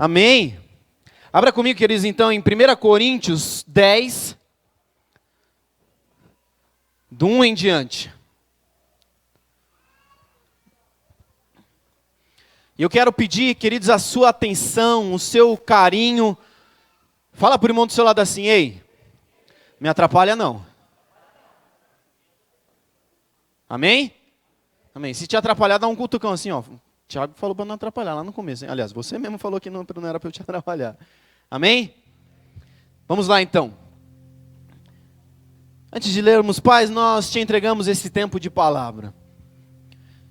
Amém? Abra comigo, queridos, então, em 1 Coríntios 10, do 1 em diante. E eu quero pedir, queridos, a sua atenção, o seu carinho. Fala para o irmão do seu lado assim: ei, me atrapalha não. Amém? Amém. Se te atrapalhar, dá um cutucão assim, ó. Tiago falou para não atrapalhar lá no começo, hein? Aliás, você mesmo falou que não era para eu te atrapalhar. Amém? Vamos lá então. Antes de lermos, Pai, nós te entregamos esse tempo de palavra.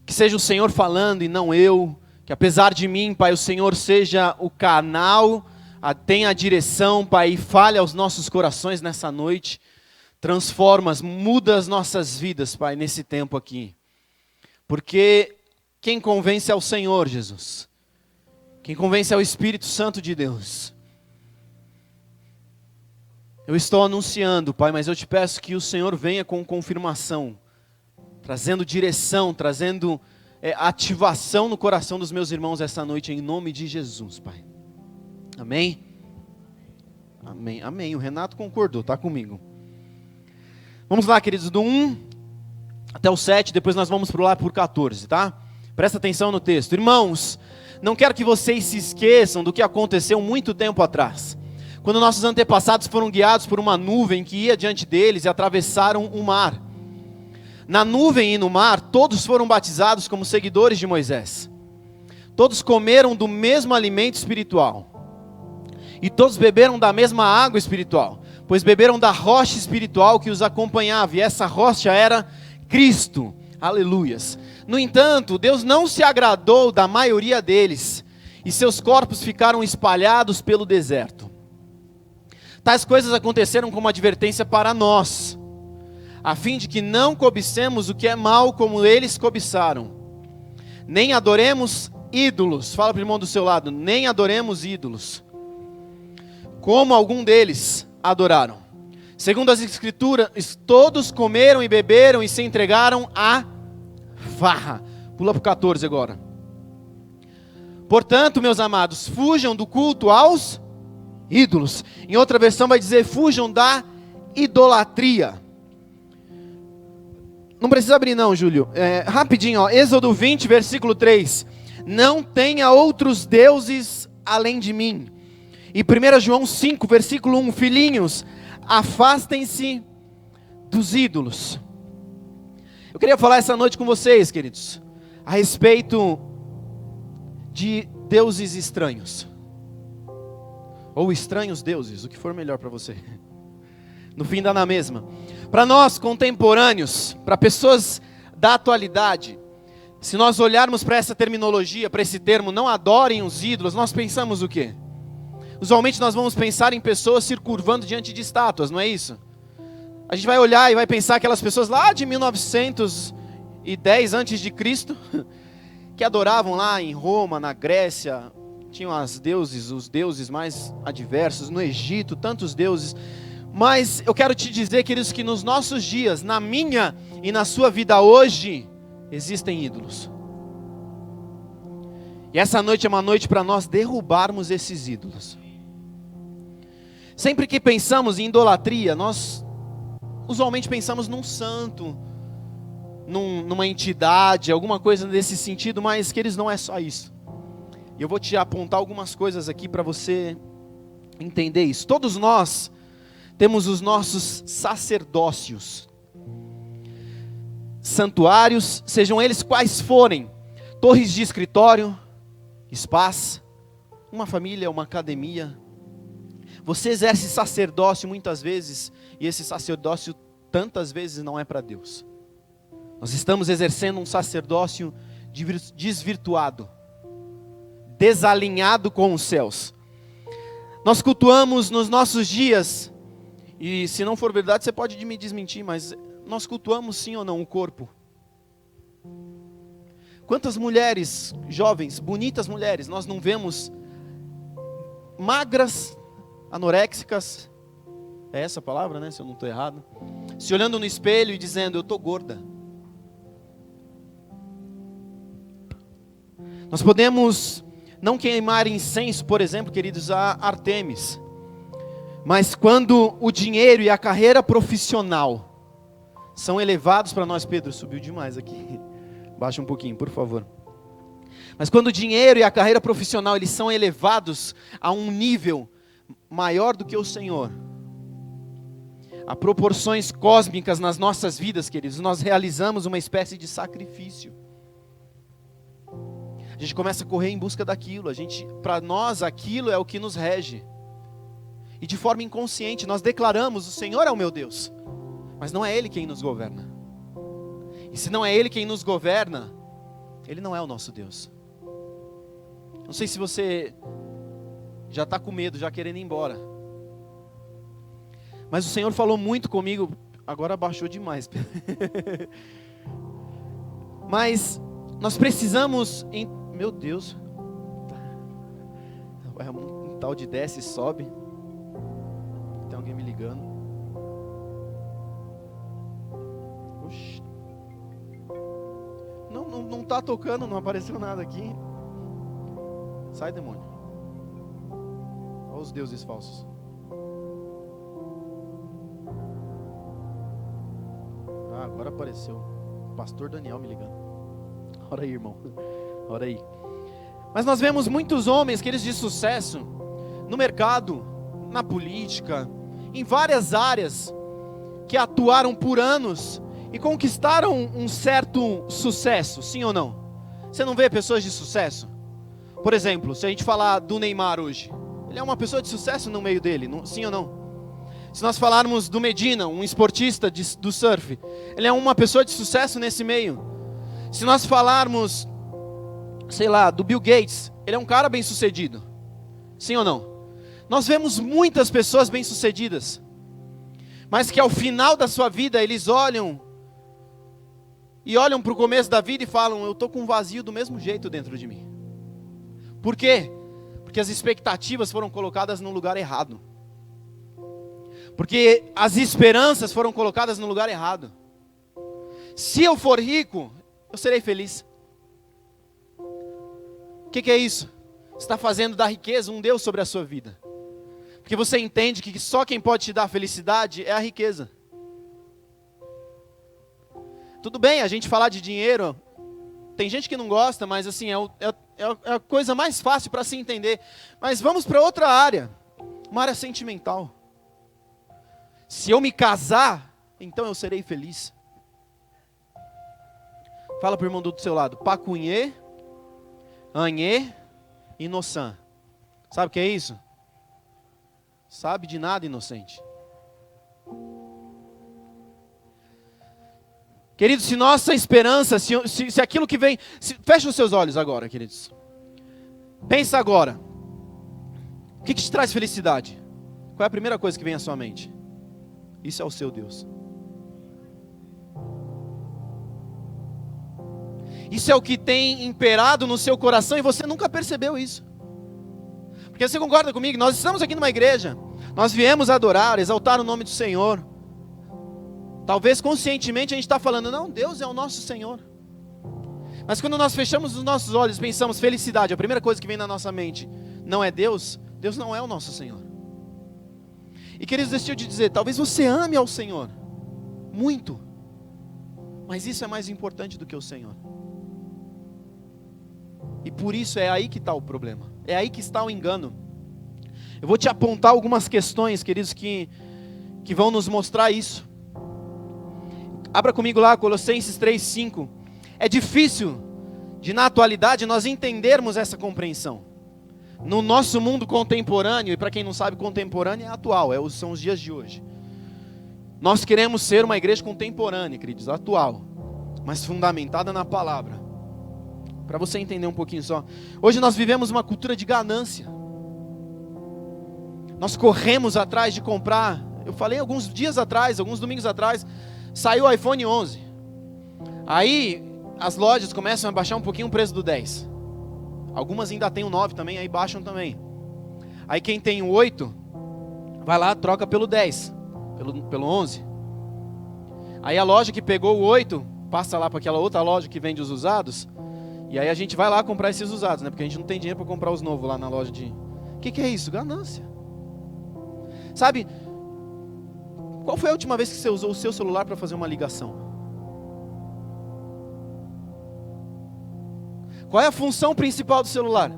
Que seja o Senhor falando e não eu. Que apesar de mim, Pai, o Senhor seja o canal, tenha a direção, Pai, e fale aos nossos corações nessa noite. Transforma, muda as nossas vidas, Pai, nesse tempo aqui. Porque quem convence é o Senhor, Jesus. Quem convence é o Espírito Santo de Deus. Eu estou anunciando, Pai, mas eu te peço que o Senhor venha com confirmação, trazendo direção, trazendo ativação no coração dos meus irmãos essa noite, em nome de Jesus, Pai. Amém? Amém, amém. O Renato concordou, está comigo. Vamos lá, queridos, do 1 até o 7, depois nós vamos para lá por 14, tá? Presta atenção no texto. Irmãos, não quero que vocês se esqueçam do que aconteceu muito tempo atrás, quando nossos antepassados foram guiados por uma nuvem que ia diante deles e atravessaram o mar. Na nuvem e no mar, todos foram batizados como seguidores de Moisés. Todos comeram do mesmo alimento espiritual. E todos beberam da mesma água espiritual, pois beberam da rocha espiritual que os acompanhava, e essa rocha era Cristo. Aleluias. No entanto, Deus não se agradou da maioria deles, e seus corpos ficaram espalhados pelo deserto. Tais coisas aconteceram como advertência para nós, a fim de que não cobicemos o que é mal como eles cobiçaram. Nem adoremos ídolos. Fala para o irmão do seu lado: nem adoremos ídolos, como algum deles adoraram. Segundo as Escrituras, todos comeram e beberam e se entregaram à farra. Pula para o 14 agora. Portanto, meus amados, fujam do culto aos ídolos. Em outra versão vai dizer: fujam da idolatria. Não precisa abrir não, Júlio. Rapidinho, ó. Êxodo 20, versículo 3. Não tenha outros deuses além de mim. E 1 João 5, versículo 1. Filhinhos, afastem-se dos ídolos. Eu queria falar essa noite com vocês, queridos, a respeito de deuses estranhos. Ou estranhos deuses, o que for melhor para você. No fim dá na mesma. Para nós contemporâneos, para pessoas da atualidade, se nós olharmos para essa terminologia, para esse termo, não adorem os ídolos, nós pensamos o quê? Usualmente nós vamos pensar em pessoas se curvando diante de estátuas, não é isso? A gente vai olhar e vai pensar aquelas pessoas lá de 1910 antes de Cristo, que adoravam lá em Roma, na Grécia, tinham os deuses mais adversos, no Egito, tantos deuses. Mas eu quero te dizer, queridos, que nos nossos dias, na minha e na sua vida hoje, existem ídolos. E essa noite é uma noite para nós derrubarmos esses ídolos. Sempre que pensamos em idolatria, nós usualmente pensamos num santo, numa entidade, alguma coisa desse sentido, mas, queridos, não é só isso. E eu vou te apontar algumas coisas aqui para você entender isso. Todos nós temos os nossos sacerdócios, santuários, sejam eles quais forem, torres de escritório, spas, uma família, uma academia. Você exerce sacerdócio muitas vezes, e esse sacerdócio tantas vezes não é para Deus. Nós estamos exercendo um sacerdócio desvirtuado, desalinhado com os céus. Nós cultuamos nos nossos dias, e se não for verdade você pode me desmentir, mas nós cultuamos sim ou não o corpo? Quantas mulheres, jovens, bonitas mulheres, nós não vemos magras, anoréxicas, é essa a palavra, né, se eu não estou errado, se olhando no espelho e dizendo: eu estou gorda. Nós podemos não queimar incenso, por exemplo, queridos, a Ártemis. Mas quando o dinheiro e a carreira profissional são elevados para nós, Pedro, subiu demais aqui. Baixa um pouquinho, por favor. Mas quando o dinheiro e a carreira profissional, eles são elevados a um nível maior do que o Senhor, a proporções cósmicas nas nossas vidas, queridos, nós realizamos uma espécie de sacrifício. A gente começa a correr em busca daquilo, para nós aquilo é o que nos rege. E de forma inconsciente nós declaramos: o Senhor é o meu Deus. Mas não é Ele quem nos governa. E se não é Ele quem nos governa, Ele não é o nosso Deus. Não sei se você já está com medo, já querendo ir embora. Mas o Senhor falou muito comigo. Agora abaixou demais. Mas nós precisamos... Meu Deus. É um tal de desce e sobe. Tem alguém me ligando. Oxi. Não está tocando, não apareceu nada aqui. Sai, demônio. Olha os deuses falsos. Ah, agora apareceu. O pastor Daniel me ligando. Ora aí, irmão. Ora aí. Mas nós vemos muitos homens, queridos, de sucesso no mercado, na política, em várias áreas, que atuaram por anos e conquistaram um certo sucesso, sim ou não? Você não vê pessoas de sucesso? Por exemplo, se a gente falar do Neymar hoje, ele é uma pessoa de sucesso no meio dele, sim ou não? Se nós falarmos do Medina, um esportista do surf, ele é uma pessoa de sucesso nesse meio. Se nós falarmos, sei lá, do Bill Gates, ele é um cara bem sucedido, sim ou não? Nós vemos muitas pessoas bem sucedidas, mas que ao final da sua vida eles olham para o começo da vida e falam: eu estou com um vazio do mesmo jeito dentro de mim. Por quê? Porque as expectativas foram colocadas no lugar errado. Porque as esperanças foram colocadas no lugar errado. Se eu for rico, eu serei feliz. O que é isso? Você está fazendo da riqueza um Deus sobre a sua vida. Porque você entende que só quem pode te dar felicidade é a riqueza. Tudo bem a gente falar de dinheiro. Tem gente que não gosta, mas assim, é a coisa mais fácil para se entender. Mas vamos para outra área. Uma área sentimental. Se eu me casar, então eu serei feliz. Fala para o irmão do seu lado. Pacunhê, anhê e noçã. Sabe o que é isso? Sabe de nada, inocente. Queridos, se nossa esperança, se aquilo que vem... Fecha os seus olhos agora, queridos. Pensa agora. O que te traz felicidade? Qual é a primeira coisa que vem à sua mente? Isso é o seu Deus. Isso é o que tem imperado no seu coração e você nunca percebeu isso. Porque você concorda comigo? Nós estamos aqui numa igreja. Nós viemos adorar, exaltar o nome do Senhor. Talvez conscientemente a gente está falando: não, Deus é o nosso Senhor. Mas quando nós fechamos os nossos olhos e pensamos felicidade, a primeira coisa que vem na nossa mente não é Deus. Deus não é o nosso Senhor. E queridos, deixa eu te dizer, talvez você ame ao Senhor muito, mas isso é mais importante do que o Senhor. E por isso é aí que está o problema, é aí que está o engano. Eu vou te apontar algumas questões, queridos, que vão nos mostrar isso. Abra comigo lá, Colossenses 3:5. É difícil, na atualidade, nós entendermos essa compreensão. No nosso mundo contemporâneo, e para quem não sabe, contemporâneo é atual, são os dias de hoje. Nós queremos ser uma igreja contemporânea, queridos, atual, mas fundamentada na palavra. Para você entender um pouquinho só. Hoje nós vivemos uma cultura de ganância. Nós corremos atrás de comprar. Eu falei alguns dias atrás, alguns domingos atrás, saiu o iPhone 11. Aí as lojas começam a baixar um pouquinho o preço do 10. Algumas ainda tem o 9 também, aí baixam também. Aí quem tem o 8, vai lá, troca pelo 10, pelo 11. Aí a loja que pegou o 8, passa lá para aquela outra loja que vende os usados, E aí a gente vai lá comprar esses usados, né? Porque a gente não tem dinheiro para comprar os novos lá na loja de... O que é isso? Ganância. Sabe, qual foi a última vez que você usou o seu celular para fazer uma ligação? Qual é a função principal do celular?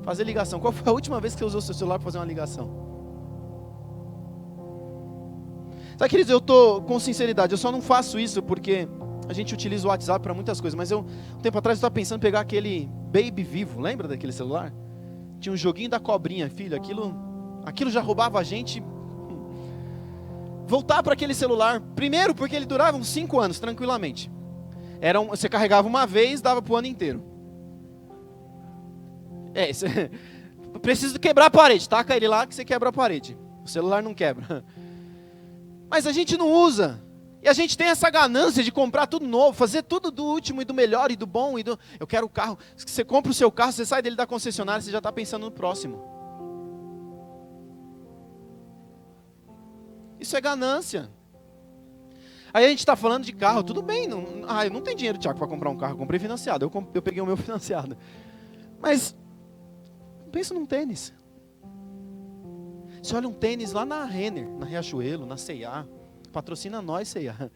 Fazer ligação. Qual foi a última vez que você usou o seu celular para fazer uma ligação? Sabe, queridos, eu estou com sinceridade, eu só não faço isso porque a gente utiliza o WhatsApp para muitas coisas, mas um tempo atrás eu estava pensando em pegar aquele Baby Vivo, lembra daquele celular? Tinha um joguinho da cobrinha, filho, aquilo já roubava a gente. Voltar para aquele celular, primeiro porque ele durava uns 5 anos, tranquilamente. Você carregava uma vez, dava para o ano inteiro. Preciso quebrar a parede, taca ele lá que você quebra a parede. O celular não quebra. Mas a gente não usa. E a gente tem essa ganância de comprar tudo novo, fazer tudo do último e do melhor e do bom. Eu quero o carro. Você compra o seu carro, você sai dele da concessionária, você já está pensando no próximo. Isso é ganância. Aí a gente está falando de carro, tudo bem. Eu não tenho dinheiro, Tiago, para comprar um carro. Eu comprei financiado, eu peguei o meu financiado. Mas, pensa num tênis. Você olha um tênis lá na Renner, na Riachuelo, na C&A. Patrocina nós, C&A.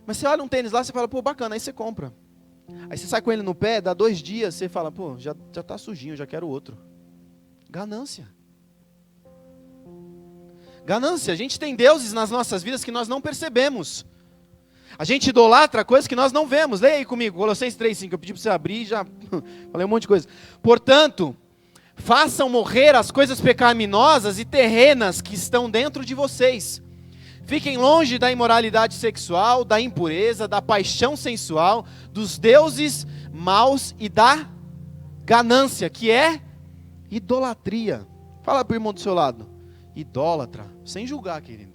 Mas você olha um tênis lá, você fala, pô, bacana, aí você compra. Aí você sai com ele no pé, dá 2 dias, você fala, pô, já está sujinho, já quero outro. Ganância. Ganância. A gente tem deuses nas nossas vidas que nós não percebemos. A gente idolatra coisas que nós não vemos. Leia aí comigo, Colossenses 3:5. Eu pedi para você abrir e já falei um monte de coisa. Portanto, façam morrer as coisas pecaminosas e terrenas que estão dentro de vocês. Fiquem longe da imoralidade sexual, da impureza, da paixão sensual, dos deuses maus e da ganância, que é idolatria. Fala para o irmão do seu lado. Idólatra, sem julgar, querido.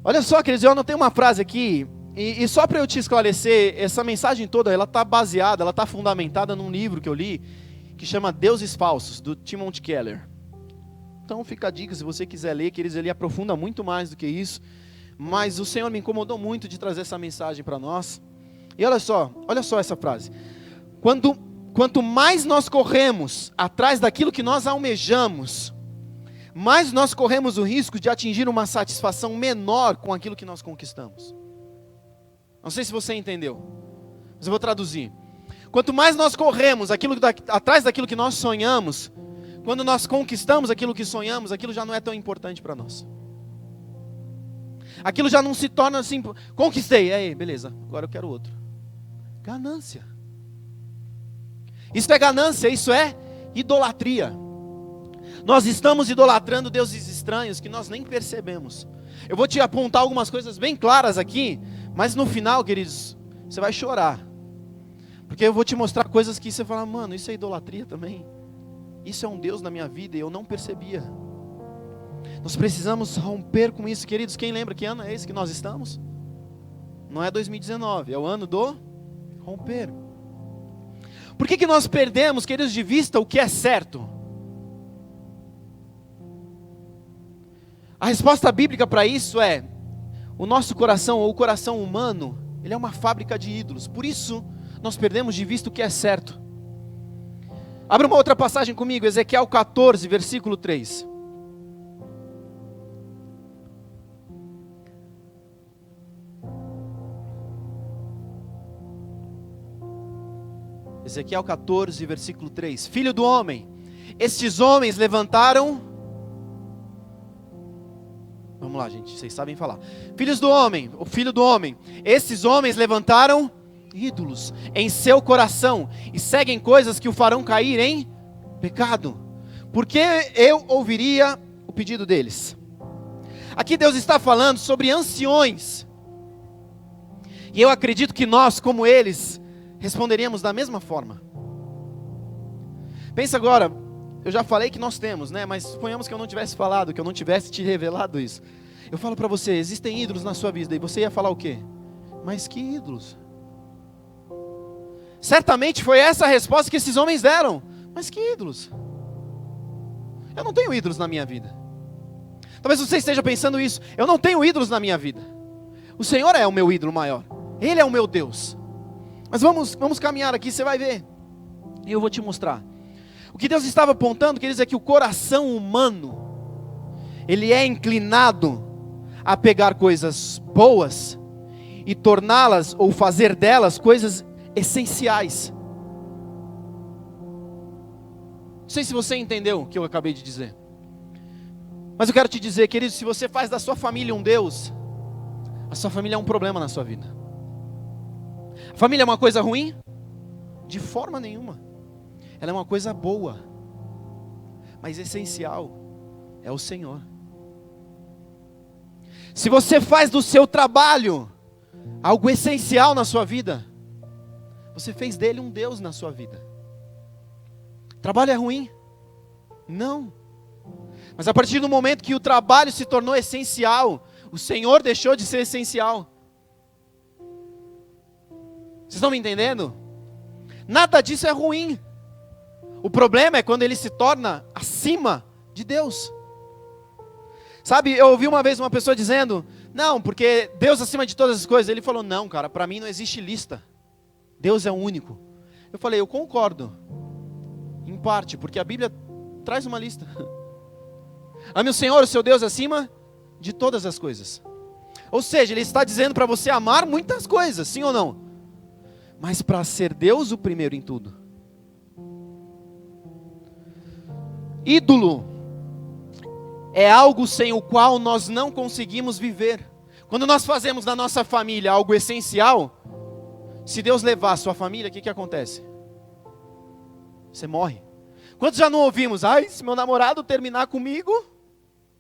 Olha só, queridos, eu anotei uma frase aqui, e só para eu te esclarecer, essa mensagem toda, ela está baseada, ela está fundamentada num livro que eu li, que chama Deuses Falsos, do Timothy Keller. Então fica a dica, se você quiser ler, queridos, ele aprofunda muito mais do que isso, mas o Senhor me incomodou muito de trazer essa mensagem para nós. E olha só essa frase. Quanto mais nós corremos atrás daquilo que nós almejamos, mais nós corremos o risco de atingir uma satisfação menor com aquilo que nós conquistamos. Não sei se você entendeu, mas eu vou traduzir. Quanto mais nós corremos atrás daquilo que nós sonhamos, quando nós conquistamos aquilo que sonhamos, aquilo já não é tão importante para nós. Aquilo já não se torna assim, conquistei, aí, beleza, agora eu quero outro. Ganância. Isso é ganância, isso é idolatria. Nós estamos idolatrando deuses estranhos que nós nem percebemos. Eu vou te apontar algumas coisas bem claras aqui, mas no final, queridos, você vai chorar. Porque eu vou te mostrar coisas que você fala, mano, isso é idolatria também. Isso é um Deus na minha vida e eu não percebia. Nós precisamos romper com isso, queridos. Quem lembra que ano é esse que nós estamos? Não é 2019, é o ano do romper. Por que nós perdemos, queridos, de vista o que é certo? A resposta bíblica para isso é: o nosso coração, ou o coração humano, ele é uma fábrica de ídolos. Por isso, nós perdemos de vista o que é certo. Abra uma outra passagem comigo, Ezequiel 14, versículo 3. Ezequiel 14, versículo 3. Filho do homem, estes homens levantaram... Vamos lá, gente, vocês sabem falar. Filho do homem, esses homens levantaram ídolos em seu coração e seguem coisas que o farão cair em pecado. Porque eu ouviria o pedido deles. Aqui Deus está falando sobre anciões. E eu acredito que nós, como eles, responderíamos da mesma forma. Pensa agora, eu já falei que nós temos, né? Mas suponhamos que eu não tivesse falado, que eu não tivesse te revelado isso. Eu falo para você, existem ídolos na sua vida, e você ia falar o quê? Mas que ídolos? Certamente foi essa a resposta que esses homens deram. Mas que ídolos? Eu não tenho ídolos na minha vida. Talvez você esteja pensando isso. Eu não tenho ídolos na minha vida. O Senhor é o meu ídolo maior. Ele é o meu Deus. Mas vamos caminhar aqui, você vai ver. E eu vou te mostrar. O que Deus estava apontando, quer dizer que o coração humano, ele é inclinado a pegar coisas boas e torná-las ou fazer delas coisas essenciais. Não sei se você entendeu o que eu acabei de dizer. Mas eu quero te dizer, querido, se você faz da sua família um Deus, a sua família é um problema na sua vida. A família é uma coisa ruim? De forma nenhuma. Ela é uma coisa boa. Mas essencial é o Senhor. Se você faz do seu trabalho algo essencial na sua vida, você fez dele um Deus na sua vida. Trabalho é ruim? Não. Mas a partir do momento que o trabalho se tornou essencial, o Senhor deixou de ser essencial. Vocês estão me entendendo? Nada disso é ruim. O problema é quando ele se torna acima de Deus. Sabe, eu ouvi uma vez uma pessoa dizendo, não, porque Deus acima de todas as coisas. Ele falou, não, cara, para mim não existe lista. Deus é o único. Eu falei, eu concordo. Em parte, porque a Bíblia traz uma lista. Ame o Senhor, o seu Deus, acima de todas as coisas. Ou seja, Ele está dizendo para você amar muitas coisas, sim ou não? Mas para ser Deus o primeiro em tudo. Ídolo é algo sem o qual nós não conseguimos viver. Quando nós fazemos da nossa família algo essencial, se Deus levar a sua família, o que acontece? Você morre. Quantos já não ouvimos? Ai, se meu namorado terminar comigo,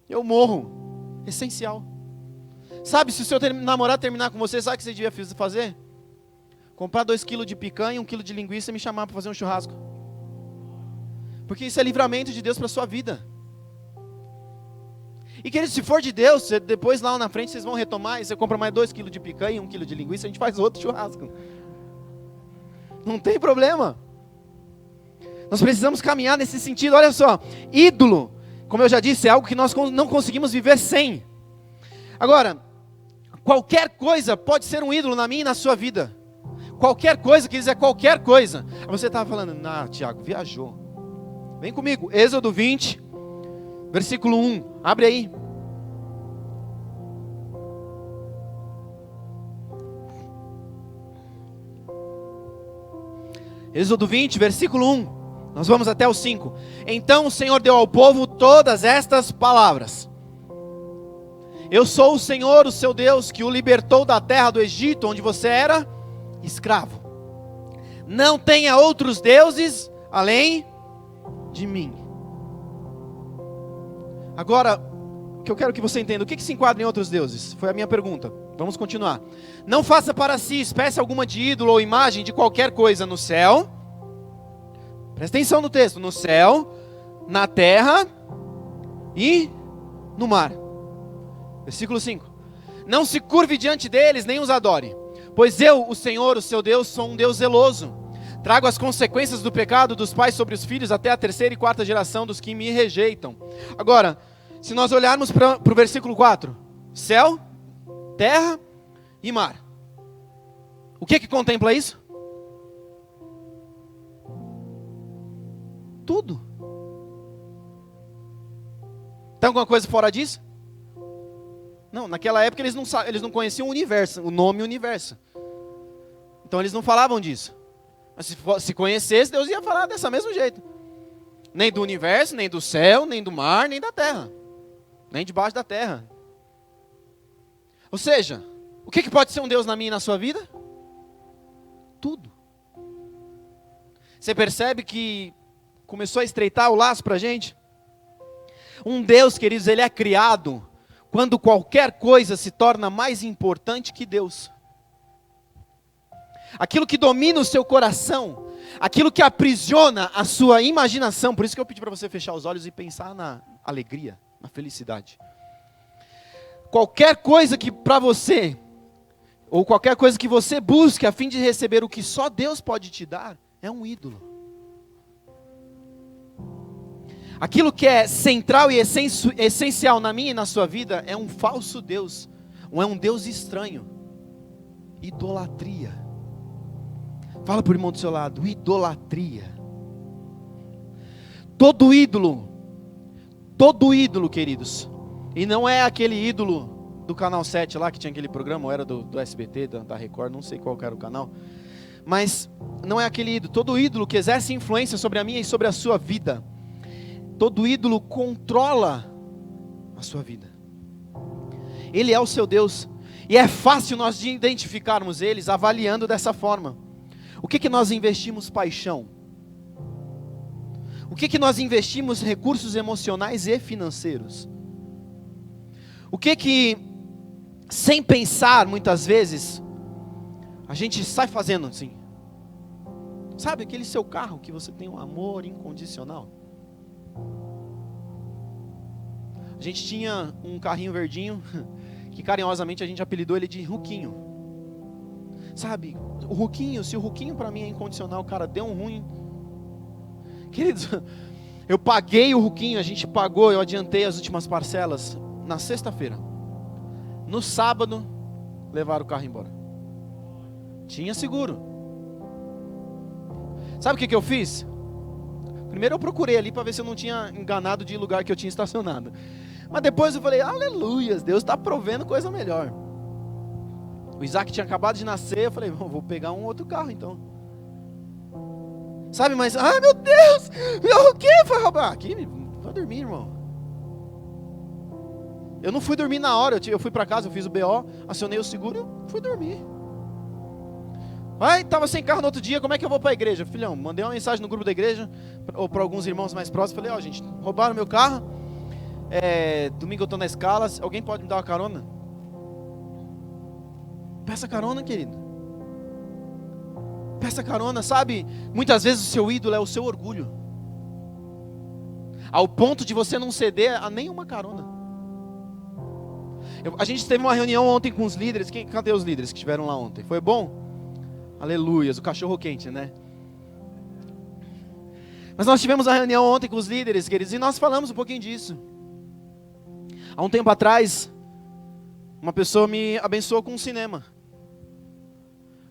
eu morro. Essencial. Sabe, se o seu namorado terminar com você, sabe o que você devia fazer? Comprar 2 kg de picanha, 1 kg de linguiça e me chamar para fazer um churrasco. Porque isso é livramento de Deus para a sua vida. E querido, se for de Deus, depois lá na frente vocês vão retomar, e você compra mais 2 kg de picanha, 1 kg de linguiça, a gente faz outro churrasco. Não tem problema. Nós precisamos caminhar nesse sentido. Olha só, ídolo, como eu já disse, é algo que nós não conseguimos viver sem. Agora, qualquer coisa pode ser um ídolo na minha e na sua vida. Qualquer coisa, quer dizer qualquer coisa. Você estava falando, Tiago, viajou. Vem comigo, Êxodo 20, versículo 1, abre aí. Êxodo 20, versículo 1. Nós vamos até o 5. Então o Senhor deu ao povo todas estas palavras. Eu sou o Senhor, o seu Deus, que o libertou da terra do Egito, onde você era escravo. Não tenha outros deuses além de mim. Agora, o que eu quero que você entenda, o que se enquadra em outros deuses? Foi a minha pergunta. Vamos continuar. Não faça para si espécie alguma de ídolo ou imagem de qualquer coisa no céu. Presta atenção no texto. No céu, na terra e no mar. Versículo 5. Não se curve diante deles, nem os adore. Pois eu, o Senhor, o seu Deus, sou um Deus zeloso. Trago as consequências do pecado dos pais sobre os filhos até a 3ª e 4ª geração dos que me rejeitam. Agora, se nós olharmos para o versículo 4. Céu, terra e mar. O que contempla isso? Tudo. Tem alguma coisa fora disso? Não, naquela época eles não conheciam o universo, o nome universo. Então eles não falavam disso. Mas se conhecesse, Deus ia falar desse mesmo jeito. Nem do universo, nem do céu, nem do mar, nem da terra. Nem debaixo da terra. Ou seja, o que pode ser um Deus na minha e na sua vida? Tudo. Você percebe que começou a estreitar o laço para a gente? Um Deus, queridos, ele é criado quando qualquer coisa se torna mais importante que Deus. Aquilo que domina o seu coração, aquilo que aprisiona a sua imaginação. Por isso que eu pedi para você fechar os olhos e pensar na alegria, na felicidade. Qualquer coisa que para você, ou qualquer coisa que você busque a fim de receber o que só Deus pode te dar, é um ídolo. Aquilo que é central e essencial na minha e na sua vida é um falso Deus, Não é um Deus estranho. Idolatria. Fala para o irmão do seu lado, idolatria. Todo ídolo, queridos, e não é aquele ídolo do Canal 7 lá, que tinha aquele programa, ou era do SBT, da Record, não sei qual era o canal, mas não é aquele ídolo. Todo ídolo que exerce influência sobre a minha e sobre a sua vida, todo ídolo controla a sua vida. Ele é o seu Deus, e é fácil nós identificarmos eles avaliando dessa forma. O que nós investimos paixão? O que nós investimos recursos emocionais e financeiros? O que sem pensar, muitas vezes, a gente sai fazendo assim? Sabe aquele seu carro que você tem um amor incondicional? A gente tinha um carrinho verdinho, que carinhosamente a gente apelidou ele de Ruquinho. Sabe, o Ruquinho, se o Ruquinho para mim é incondicional, cara, deu um ruim. Queridos, eu paguei o Ruquinho, a gente pagou, eu adiantei as últimas parcelas na sexta-feira. No sábado, levaram o carro embora. Tinha seguro. Sabe o que eu fiz? Primeiro eu procurei ali para ver se eu não tinha enganado de lugar que eu tinha estacionado. Mas depois eu falei, aleluias, Deus está provendo coisa melhor. O Isaac tinha acabado de nascer, eu falei, vou pegar um outro carro então. Sabe, mas, ai meu Deus, o que foi roubar? Aqui, vai dormir, irmão. Eu não fui dormir na hora, eu fui para casa, eu fiz o BO, acionei o seguro, e fui dormir. Ai, estava sem carro no outro dia, como é que eu vou para a igreja? Filhão, mandei uma mensagem no grupo da igreja, ou para alguns irmãos mais próximos, falei, gente, roubaram meu carro, domingo eu estou na escala, alguém pode me dar uma carona? Peça carona, querido. Peça carona, sabe? Muitas vezes o seu ídolo é o seu orgulho, ao ponto de você não ceder a nenhuma carona. A gente teve uma reunião ontem com os líderes. Cadê os líderes que estiveram lá ontem? Foi bom? Aleluias, o cachorro quente, né? Mas nós tivemos a reunião ontem com os líderes, queridos, e nós falamos um pouquinho disso. Há um tempo atrás, uma pessoa me abençoou com um cinema.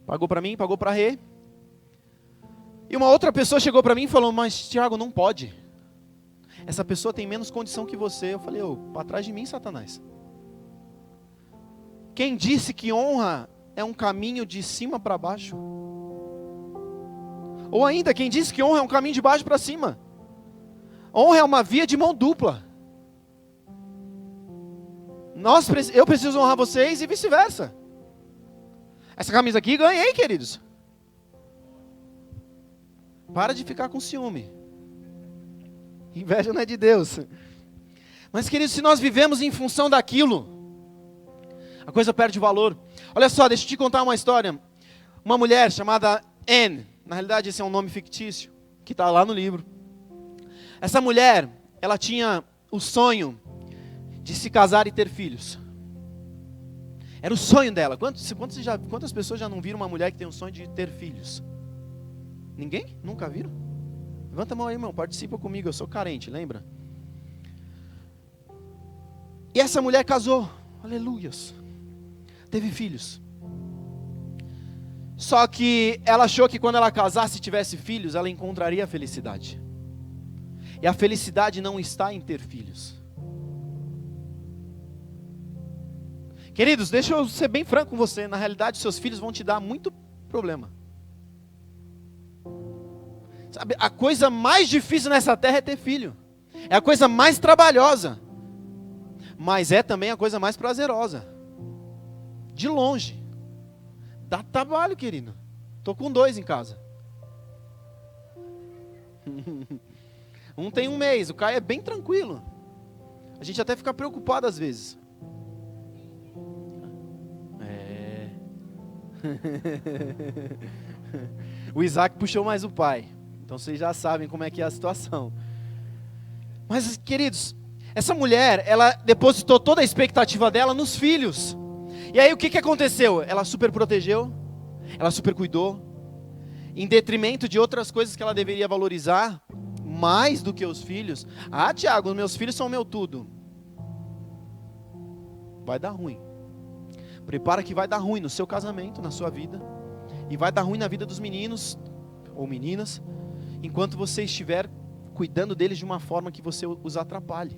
Pagou para mim, pagou para Rê. E uma outra pessoa chegou para mim e falou, mas Tiago, não pode. Essa pessoa tem menos condição que você. Eu falei, para trás de mim, Satanás. Quem disse que honra é um caminho de cima para baixo? Ou ainda, quem disse que honra é um caminho de baixo para cima? Honra é uma via de mão dupla. Eu preciso honrar vocês e vice-versa. Essa camisa aqui ganhei, queridos. Para de ficar com ciúme. Inveja não é de Deus. Mas, queridos, se nós vivemos em função daquilo, a coisa perde valor. Olha só, deixa eu te contar uma história. Uma mulher chamada Anne, na realidade esse é um nome fictício, que está lá no livro. Essa mulher, ela tinha o sonho de se casar e ter filhos. Era o sonho dela. Quantas pessoas já não viram uma mulher que tem o sonho de ter filhos? Ninguém? Nunca viram? Levanta a mão aí, irmão, participa comigo, eu sou carente, lembra? E essa mulher casou, aleluias. Teve filhos. Só que ela achou que quando ela casasse e tivesse filhos, ela encontraria a felicidade. E a felicidade não está em ter filhos. Queridos, deixa eu ser bem franco com você. Na realidade, seus filhos vão te dar muito problema. Sabe, a coisa mais difícil nessa terra é ter filho. É a coisa mais trabalhosa. Mas é também a coisa mais prazerosa. De longe. Dá trabalho, querido. Estou com 2 em casa. Um tem 1 mês. O Caio é bem tranquilo. A gente até fica preocupado às vezes. O Isaac puxou mais o pai. Então vocês já sabem como é que é a situação. Mas, queridos, essa mulher, ela depositou toda a expectativa dela nos filhos. E aí o que aconteceu? Ela super protegeu, ela super cuidou, em detrimento de outras coisas que ela deveria valorizar, mais do que os filhos. Ah, Tiago, meus filhos são meu tudo. Vai dar ruim. Prepara que vai dar ruim no seu casamento, na sua vida. E vai dar ruim na vida dos meninos ou meninas, enquanto você estiver cuidando deles de uma forma que você os atrapalhe.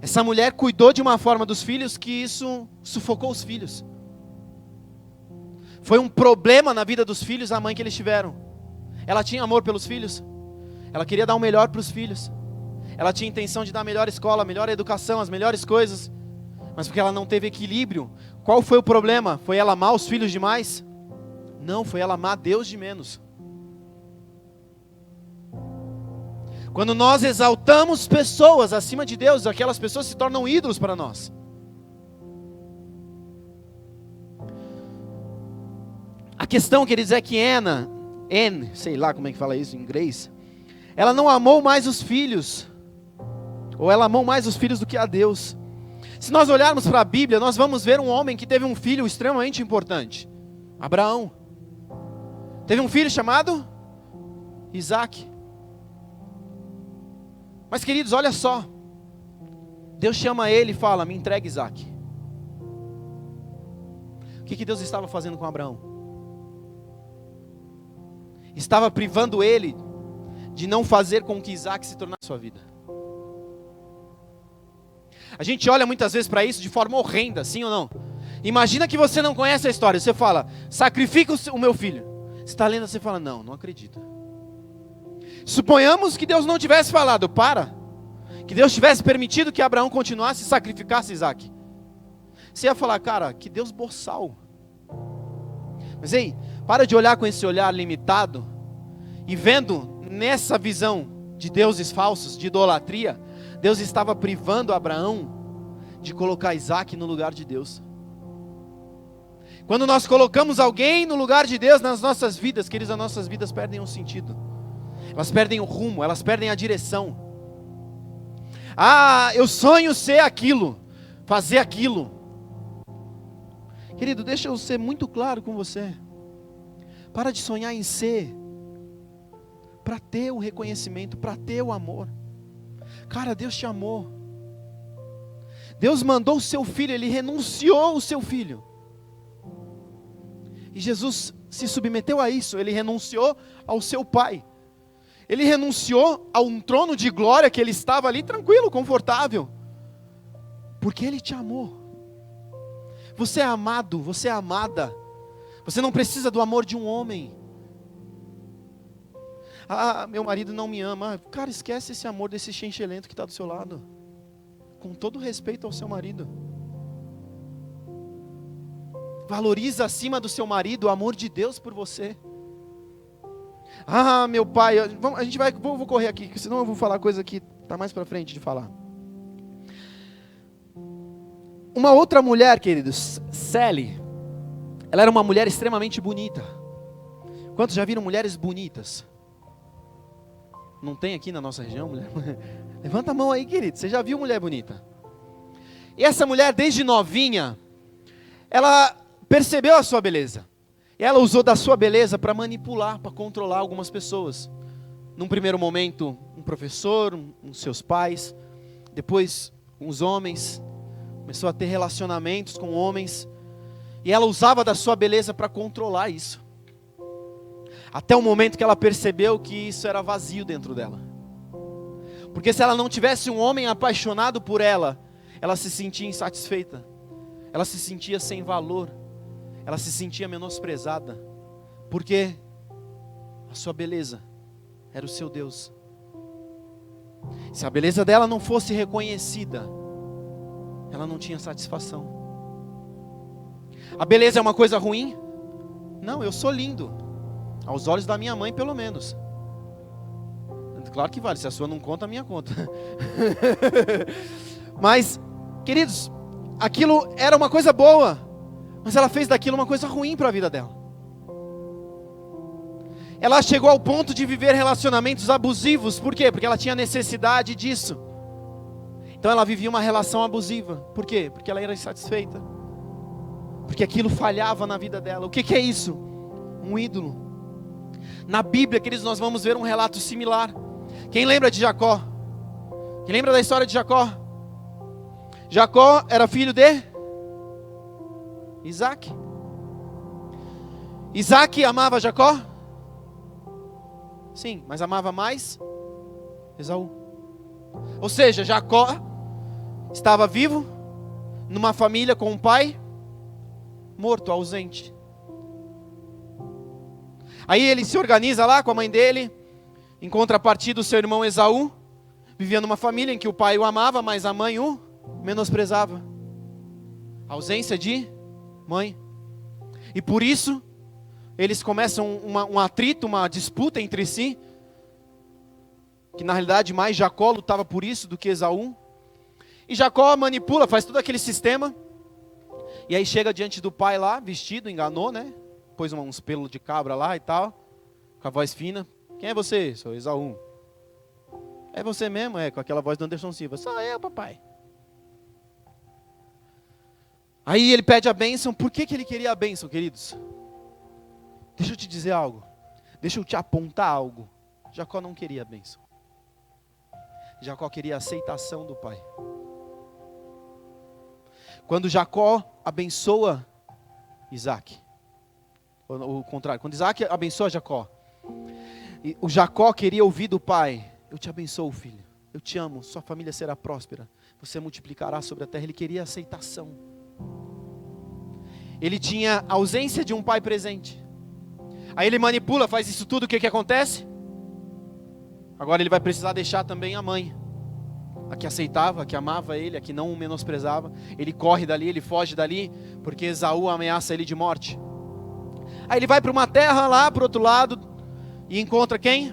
Essa mulher cuidou de uma forma dos filhos que isso sufocou os filhos. Foi um problema na vida dos filhos a mãe que eles tiveram. Ela tinha amor pelos filhos. Ela queria dar o melhor para os filhos. Ela tinha intenção de dar a melhor escola, a melhor educação, as melhores coisas. Mas porque ela não teve equilíbrio, qual foi o problema? Foi ela amar os filhos demais? Não, foi ela amar Deus de menos. Quando nós exaltamos pessoas acima de Deus, aquelas pessoas se tornam ídolos para nós. A questão, queridos, é que sei lá como é que fala isso em inglês, ela não amou mais os filhos, ou ela amou mais os filhos do que a Deus. Se nós olharmos para a Bíblia, nós vamos ver um homem que teve um filho extremamente importante, Abraão. Teve um filho chamado Isaac. Mas queridos, olha só, Deus chama ele e fala, me entregue Isaac. O que Deus estava fazendo com Abraão? Estava privando ele de não fazer com que Isaac se tornasse sua vida. A gente olha muitas vezes para isso de forma horrenda, sim ou não? Imagina que você não conhece a história, você fala, sacrifica o meu filho. Você está lendo, você fala, não acredito. Suponhamos que Deus não tivesse falado, que Deus tivesse permitido que Abraão continuasse e sacrificasse Isaac. Você ia falar, cara, que Deus boçal. Mas ei, para de olhar com esse olhar limitado e vendo nessa visão de deuses falsos, de idolatria, Deus estava privando Abraão de colocar Isaac no lugar de Deus. Quando nós colocamos alguém no lugar de Deus nas nossas vidas, queridos, as nossas vidas perdem o sentido. Elas perdem o rumo, elas perdem a direção. Eu sonho ser aquilo, fazer aquilo. Querido, deixa eu ser muito claro com você. Para de sonhar em ser, para ter o reconhecimento, para ter o amor. Cara, Deus te amou. Deus mandou o seu filho, Ele renunciou o seu filho. E Jesus se submeteu a isso, Ele renunciou ao seu Pai. Ele renunciou a um trono de glória que Ele estava ali tranquilo, confortável. Porque Ele te amou. Você é amado, você é amada. Você não precisa do amor de um homem. Meu marido não me ama. Cara, esquece esse amor desse xenxelento que está do seu lado. Com todo respeito ao seu marido. Valoriza acima do seu marido o amor de Deus por você. Meu pai, vou correr aqui, senão eu vou falar coisa que está mais para frente de falar. Uma outra mulher, queridos, Sally, ela era uma mulher extremamente bonita. Quantos já viram mulheres bonitas? Não tem aqui na nossa região mulher? Levanta a mão aí, querido, você já viu mulher bonita? E essa mulher, desde novinha, ela percebeu a sua beleza. E ela usou da sua beleza para manipular, para controlar algumas pessoas. Num primeiro momento, um professor, seus pais. Depois, uns homens. Começou a ter relacionamentos com homens. E ela usava da sua beleza para controlar isso. Até o momento que ela percebeu que isso era vazio dentro dela. Porque se ela não tivesse um homem apaixonado por ela, ela se sentia insatisfeita. Ela se sentia sem valor. Ela se sentia menosprezada. Porque a sua beleza era o seu Deus. Se a beleza dela não fosse reconhecida, ela não tinha satisfação. A beleza é uma coisa ruim? Não, eu sou lindo. Aos olhos da minha mãe, pelo menos. Claro que vale, se a sua não conta, a minha conta. Mas, queridos, aquilo era uma coisa boa, mas ela fez daquilo uma coisa ruim para a vida dela. Ela chegou ao ponto de viver relacionamentos abusivos. Por quê? Porque ela tinha necessidade disso. Então ela vivia uma relação abusiva. Por quê? Porque ela era insatisfeita. Porque aquilo falhava na vida dela. O que é isso? Um ídolo. Na Bíblia, queridos, nós vamos ver um relato similar. Quem lembra de Jacó? Quem lembra da história de Jacó? Jacó era filho de Isaac. Isaac amava Jacó? Sim, mas amava mais Esaú. Ou seja, Jacó estava vivo, numa família com um pai morto, ausente. Aí ele se organiza lá com a mãe dele, em contrapartida do seu irmão Esaú, vivia numa família em que o pai o amava, mas a mãe o menosprezava. Ausência de mãe. E por isso, eles começam um atrito, uma disputa entre si, que na realidade mais Jacó lutava por isso do que Esaú. E Jacó manipula, faz todo aquele sistema, e aí chega diante do pai lá, vestido, enganou, né? Pôs uns pelos de cabra lá e tal, com a voz fina. Quem é você? Sou Esaú. É você mesmo? É, com aquela voz do Anderson Silva. Sou eu, papai. Aí ele pede a bênção. Por que ele queria a bênção, queridos? Deixa eu te dizer algo. Deixa eu te apontar algo. Jacó não queria a bênção. Jacó queria a aceitação do pai. Quando Jacó abençoa Isaac, ou o contrário, quando Isaac abençoa Jacó, o Jacó queria ouvir do pai: eu te abençoo, filho, eu te amo, sua família será próspera, você multiplicará sobre a terra. Ele queria aceitação. Ele tinha ausência de um pai presente. Aí ele manipula, faz isso tudo, o que acontece? Agora ele vai precisar deixar também a mãe, a que aceitava, a que amava ele, a que não o menosprezava. Ele corre dali, ele foge dali, porque Esaú ameaça ele de morte. Aí ele vai para uma terra lá, para o outro lado, e encontra quem?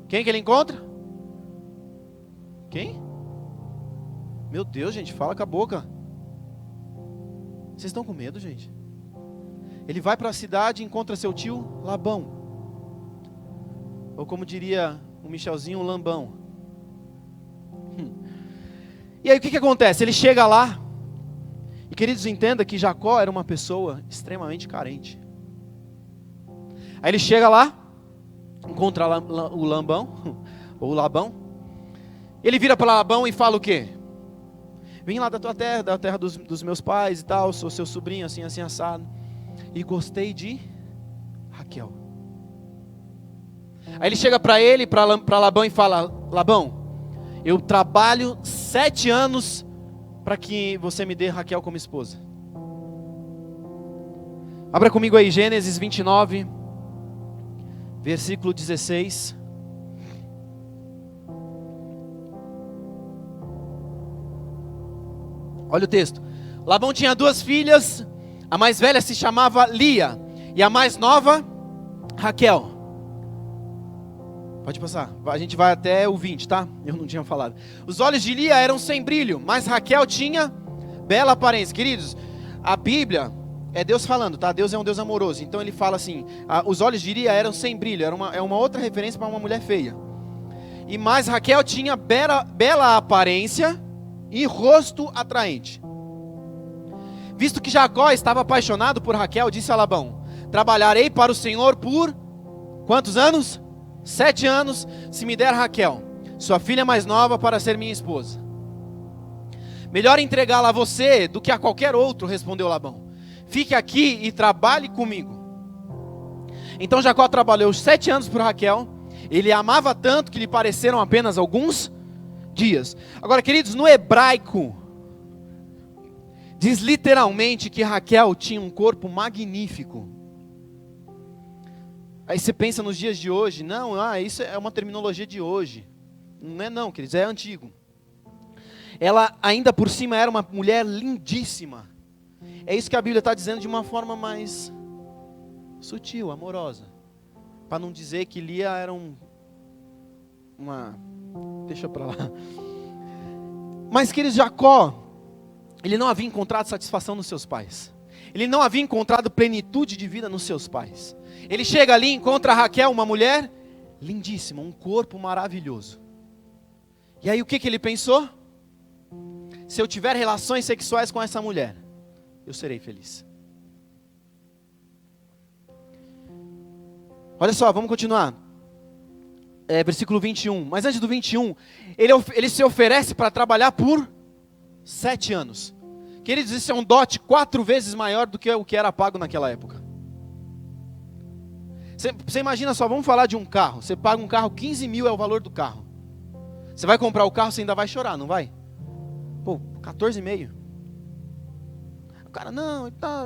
Quem que ele encontra? Quem? Meu Deus, gente, fala com a boca. Vocês estão com medo, gente? Ele vai para a cidade e encontra seu tio Labão. Ou como diria o Michelzinho, Lambão. E aí o que acontece? Ele chega lá. E queridos, entenda que Jacó era uma pessoa extremamente carente. Aí ele chega lá, encontra o Lambão, ou o Labão. Ele vira para Labão e fala o quê? Vim lá da tua terra, da terra dos meus pais e tal, sou seu sobrinho, assim, assim, assado. E gostei de Raquel. Aí ele chega para ele, para Labão e fala: Labão, eu trabalho 7 anos para que você me dê Raquel como esposa. Abra comigo aí Gênesis 29, versículo 16. Olha o texto. Labão tinha 2 filhas, a mais velha se chamava Lia, e a mais nova, Raquel. Pode passar, a gente vai até o 20, tá? Eu não tinha falado. Os olhos de Lia eram sem brilho, mas Raquel tinha bela aparência. Queridos, a Bíblia é Deus falando, tá? Deus é um Deus amoroso. Então ele fala assim: os olhos de Lia eram sem brilho. É uma outra referência para uma mulher feia. E mais Raquel tinha bela aparência e rosto atraente. Visto que Jacó estava apaixonado por Raquel, disse a Labão: trabalharei para o Senhor por quantos anos? 7 anos, se me der Raquel, sua filha mais nova, para ser minha esposa. Melhor entregá-la a você do que a qualquer outro, respondeu Labão. Fique aqui e trabalhe comigo. Então Jacó trabalhou 7 anos por Raquel. Ele a amava tanto que lhe pareceram apenas alguns dias. Agora, queridos, no hebraico diz literalmente que Raquel tinha um corpo magnífico. Aí você pensa nos dias de hoje: não, isso é uma terminologia de hoje. Não é não, queridos, é antigo. Ela ainda por cima era uma mulher lindíssima. É isso que a Bíblia está dizendo de uma forma mais sutil, amorosa. Para não dizer que Lia era deixa para lá. Mas, queridos, Jacó, ele não havia encontrado satisfação nos seus pais. Ele não havia encontrado plenitude de vida nos seus pais. Ele chega ali e encontra a Raquel, uma mulher lindíssima, um corpo maravilhoso. E aí o que ele pensou? Se eu tiver relações sexuais com essa mulher, eu serei feliz. Olha só, vamos continuar. Versículo 21. Mas antes do 21, ele se oferece para trabalhar por 7 anos. Queridos, isso é um dote 4 vezes maior do que o que era pago naquela época. Você imagina só, vamos falar de um carro. Você paga um carro, 15 mil é o valor do carro. Você vai comprar o carro, você ainda vai chorar, não vai? Pô, 14,5. O cara, não, tá,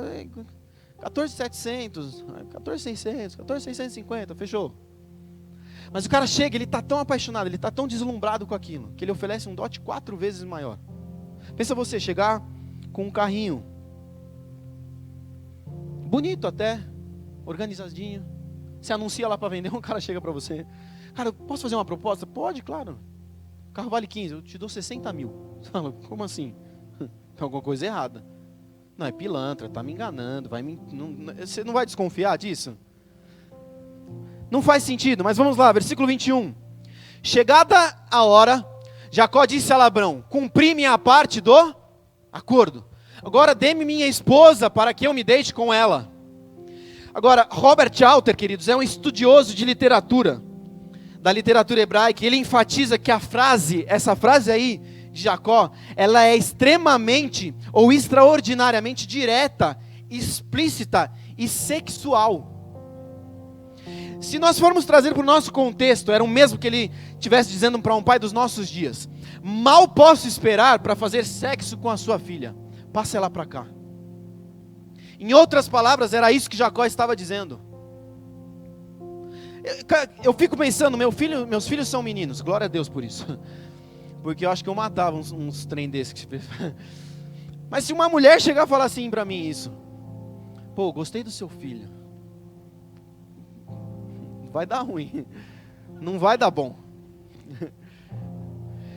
14,700, 14,600, 14,650, fechou. Mas o cara chega, ele está tão apaixonado, ele está tão deslumbrado com aquilo, que ele oferece um dote 4 vezes maior. Pensa você chegar com um carrinho, bonito até, organizadinho, você anuncia lá para vender, um cara chega para você, cara, posso fazer uma proposta? Pode, claro. O carro vale 15, eu te dou 60 mil. Você fala, como assim? Tem alguma coisa errada. Não, é pilantra, está me enganando, você não vai desconfiar disso? Não faz sentido, mas vamos lá, versículo 21. Chegada a hora, Jacó disse a Labão, cumpri minha parte do acordo. Agora dê-me minha esposa para que eu me deite com ela. Agora, Robert Alter, queridos, é um estudioso de literatura, da literatura hebraica, e ele enfatiza que essa frase aí de Jacó, ela é extremamente ou extraordinariamente direta, explícita e sexual. Se nós formos trazer para o nosso contexto, era o mesmo que ele estivesse dizendo para um pai dos nossos dias: mal posso esperar para fazer sexo com a sua filha, passe ela para cá. Em outras palavras, era isso que Jacó estava dizendo. Eu fico pensando, meus filhos são meninos, glória a Deus por isso, porque eu acho que eu matava uns trem desses. Mas se uma mulher chegar e falar assim para mim isso, pô, gostei do seu filho, vai dar ruim, não vai dar bom.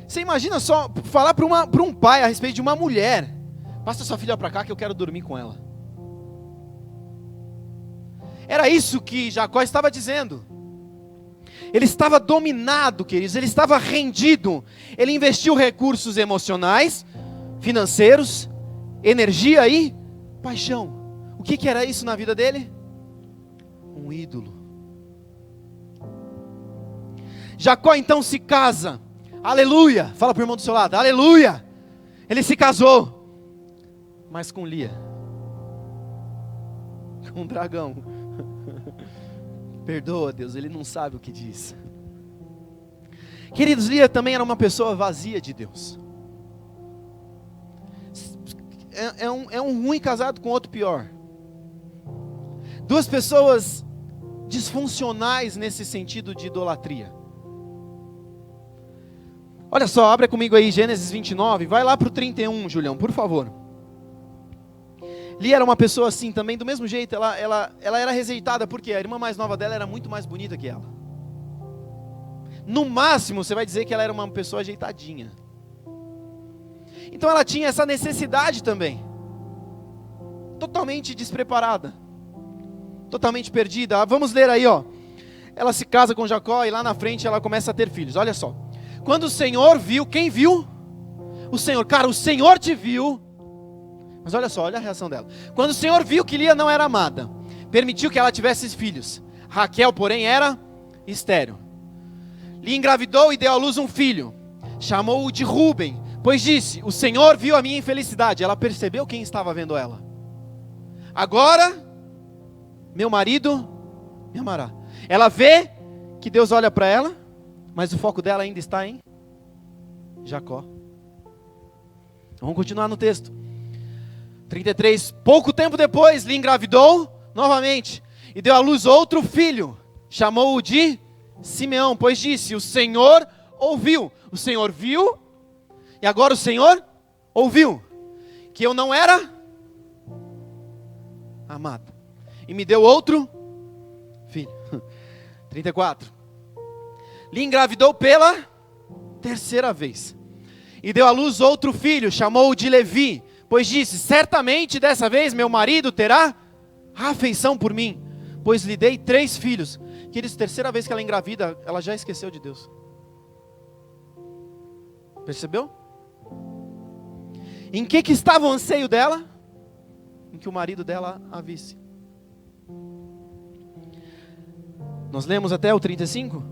Você imagina só falar para um pai a respeito de uma mulher: passa sua filha para cá que eu quero dormir com ela. Era isso que Jacó estava dizendo. Ele estava dominado, queridos, ele estava rendido. Ele investiu recursos emocionais, financeiros, energia e paixão. O que era isso na vida dele? Um ídolo. Jacó então se casa, aleluia, fala para o irmão do seu lado, aleluia, ele se casou, mas com Lia, com um dragão. Perdoa, Deus, ele não sabe o que diz. Queridos, Lia também era uma pessoa vazia de Deus. É um ruim casado com outro pior. Duas pessoas disfuncionais nesse sentido de idolatria. Olha só, abre comigo aí Gênesis 29, vai lá para o 31, Julião, por favor. Lia era uma pessoa assim também, do mesmo jeito, ela era rejeitada, porque a irmã mais nova dela era muito mais bonita que ela. No máximo, você vai dizer que ela era uma pessoa ajeitadinha. Então ela tinha essa necessidade também. Totalmente despreparada. Totalmente perdida. Vamos ler aí, ó. Ela se casa com Jacó e lá na frente ela começa a ter filhos. Olha só. Quando o Senhor viu, quem viu? O Senhor. Cara, o Senhor te viu. Mas olha só, olha a reação dela. Quando o Senhor viu que Lia não era amada, permitiu que ela tivesse filhos. Raquel, porém, era estéril. Lia engravidou e deu à luz um filho. Chamou-o de Rúben, pois disse: o Senhor viu a minha infelicidade. Ela percebeu quem estava vendo ela. Agora, meu marido me amará. Ela vê que Deus olha para ela, mas o foco dela ainda está em Jacó. Vamos continuar no texto. 33, pouco tempo depois, Lia engravidou novamente e deu à luz outro filho. Chamou-o de Simeão, pois disse: o Senhor ouviu. O Senhor viu e agora o Senhor ouviu que eu não era amado e me deu outro filho. 34. Lia engravidou pela terceira vez e deu à luz outro filho. Chamou-o de Levi, pois disse: certamente dessa vez meu marido terá afeição por mim, pois lhe dei 3 filhos. Queridos, terceira vez que ela engravida, ela já esqueceu de Deus. Percebeu? Em que estava o anseio dela? Em que o marido dela a visse. Nós lemos até o 35.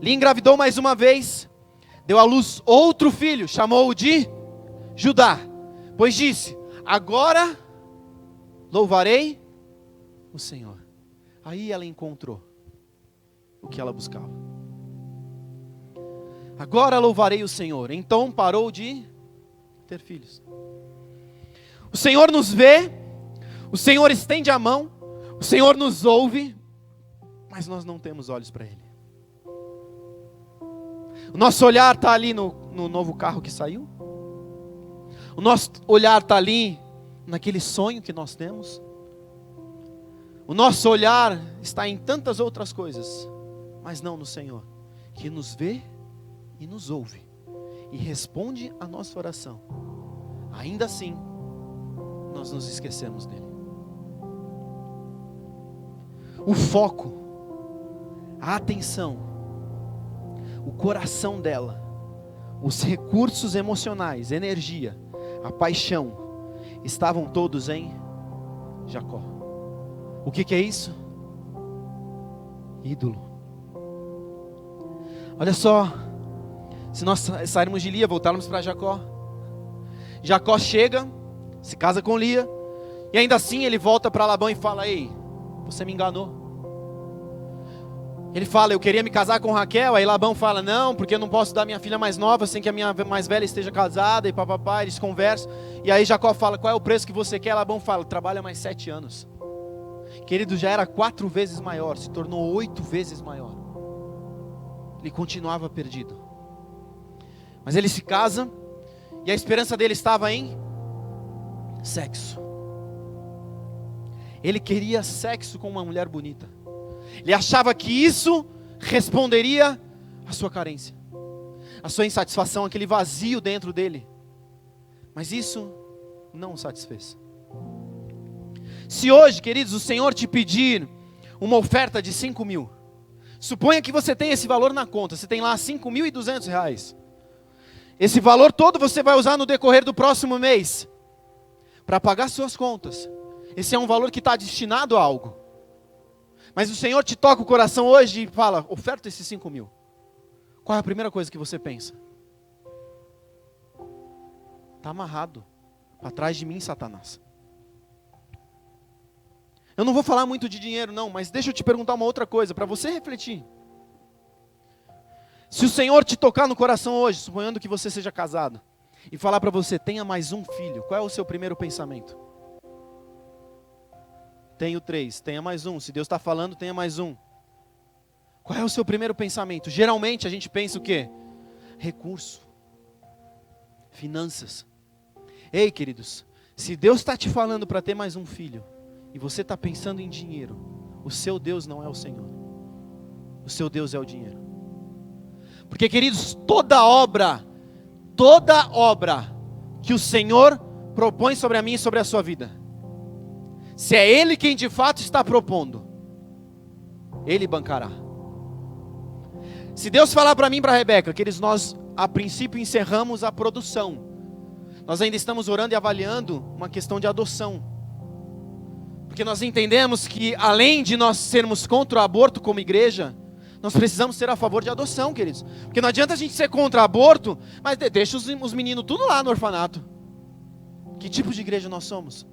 Lia engravidou mais uma vez, deu à luz outro filho, chamou-o de Judá, pois disse: agora louvarei o Senhor. Aí ela encontrou o que ela buscava. Agora louvarei o Senhor. Então parou de ter filhos. O Senhor nos vê, o Senhor estende a mão, o Senhor nos ouve, mas nós não temos olhos para Ele. O nosso olhar está ali no novo carro que saiu. O nosso olhar está ali naquele sonho que nós temos. O nosso olhar está em tantas outras coisas, mas não no Senhor, que nos vê e nos ouve, e responde a nossa oração. Ainda assim, nós nos esquecemos dele. O foco, a atenção, o coração dela, os recursos emocionais, energia, a paixão, estavam todos em Jacó. O que é isso? Ídolo. Olha só, se nós sairmos de Lia, voltarmos para Jacó. Jacó chega, se casa com Lia, e ainda assim ele volta para Labão e fala: ei, você me enganou. Ele fala: eu queria me casar com Raquel. Aí Labão fala: não, porque eu não posso dar minha filha mais nova sem que a minha mais velha esteja casada. E papapá, eles conversam. E aí Jacó fala: qual é o preço que você quer? Labão fala: trabalha mais 7 anos. Querido, já era 4 vezes maior, se tornou 8 vezes maior. Ele continuava perdido. Mas ele se casa, e a esperança dele estava em sexo. Ele queria sexo com uma mulher bonita. Ele achava que isso responderia à sua carência, à sua insatisfação, aquele vazio dentro dele. Mas isso não o satisfez. Se hoje, queridos, o Senhor te pedir uma oferta de 5 mil, suponha que você tem esse valor na conta, você tem lá R$5.200. Esse valor todo você vai usar no decorrer do próximo mês, para pagar suas contas. Esse é um valor que está destinado a algo. Mas o Senhor te toca o coração hoje e fala: oferta esses 5 mil. Qual é a primeira coisa que você pensa? Está amarrado, para trás de mim, Satanás. Eu não vou falar muito de dinheiro não, mas deixa eu te perguntar uma outra coisa, para você refletir. Se o Senhor te tocar no coração hoje, suponhando que você seja casado, e falar para você: tenha mais um filho, qual é o seu primeiro pensamento? Tenho 3, tenha mais um. Se Deus está falando, tenha mais um. Qual é o seu primeiro pensamento? Geralmente a gente pensa o quê? Recurso, finanças. Ei, queridos, se Deus está te falando para ter mais um filho, e você está pensando em dinheiro, o seu Deus não é o Senhor. O seu Deus é o dinheiro. Porque, queridos, toda obra que o Senhor propõe sobre a mim e sobre a sua vida, se é Ele quem de fato está propondo, Ele bancará. Se Deus falar para mim e para a Rebeca, queridos, nós a princípio encerramos a produção, nós ainda estamos orando e avaliando uma questão de adoção. Porque nós entendemos que, além de nós sermos contra o aborto como igreja, nós precisamos ser a favor de adoção, queridos. Porque não adianta a gente ser contra o aborto, mas deixa os meninos tudo lá no orfanato. Que tipo de igreja nós somos?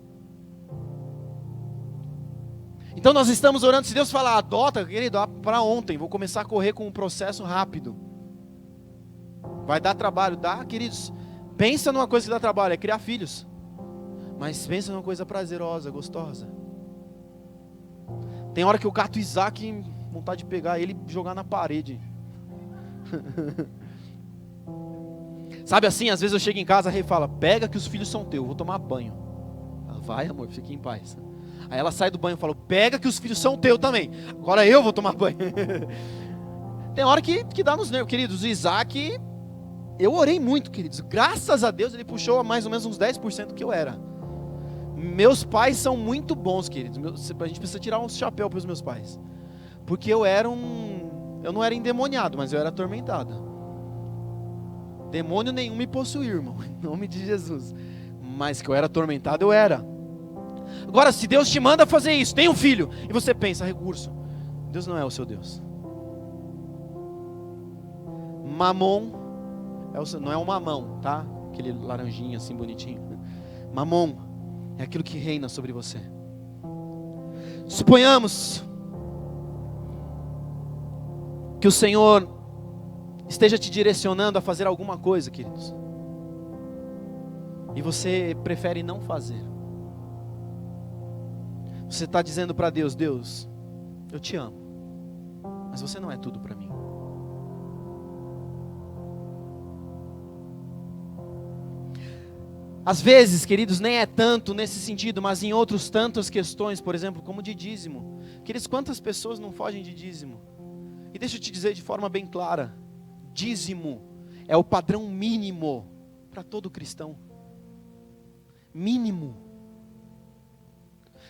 Então nós estamos orando, se Deus falar adota, querido, para ontem, vou começar a correr com um processo rápido. Vai dar trabalho, dá, queridos. Pensa numa coisa que dá trabalho, é criar filhos. Mas pensa numa coisa prazerosa, gostosa. Tem hora que o gato Isaac, vontade de pegar ele e jogar na parede. Sabe assim, às vezes eu chego em casa, a Rei fala: pega que os filhos são teus, vou tomar banho. Ela vai, amor, fique em paz. Aí ela sai do banho e fala: pega que os filhos são teus também, agora eu vou tomar banho. Tem hora que dá nos nervos, queridos. O Isaac, eu orei muito, queridos. Graças a Deus ele puxou a mais ou menos uns 10% do que eu era. Meus pais são muito bons, queridos. A gente precisa tirar um chapéu para os meus pais. Porque eu não era endemoniado, mas eu era atormentado. Demônio nenhum me possuía, irmão, em nome de Jesus. Mas que eu era atormentado, eu era. Agora, se Deus te manda fazer isso, tem um filho, e você pensa: recurso. Deus não é o seu Deus. Mamon não é um mamão, tá? aquele laranjinha assim bonitinho. Mamon é aquilo que reina sobre você. Suponhamos que o Senhor esteja te direcionando a fazer alguma coisa, queridos, e você prefere não fazer. Você está dizendo para Deus: Deus, eu te amo, mas você não é tudo para mim. Às vezes, queridos, nem é tanto nesse sentido, mas em outros tantas questões, por exemplo, como de dízimo. Queridos, quantas pessoas não fogem de dízimo? E deixa eu te dizer de forma bem clara: dízimo é o padrão mínimo para todo cristão. Mínimo.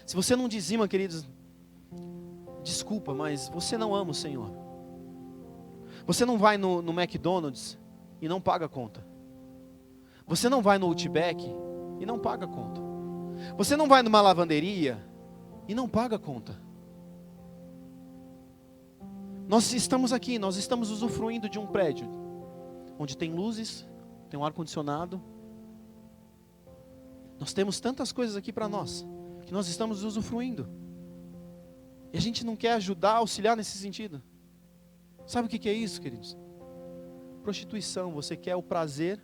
Se você não dizima, queridos, desculpa, mas você não ama o Senhor. Você não vai no McDonald's e não paga a conta. Você não vai no Outback e não paga a conta. Você não vai numa lavanderia e não paga a conta. Nós estamos aqui, nós estamos usufruindo de um prédio onde tem luzes, tem um ar-condicionado. Nós temos tantas coisas aqui para nós, que nós estamos usufruindo. E a gente não quer ajudar, auxiliar nesse sentido. Sabe o que é isso, queridos? Prostituição. Você quer o prazer,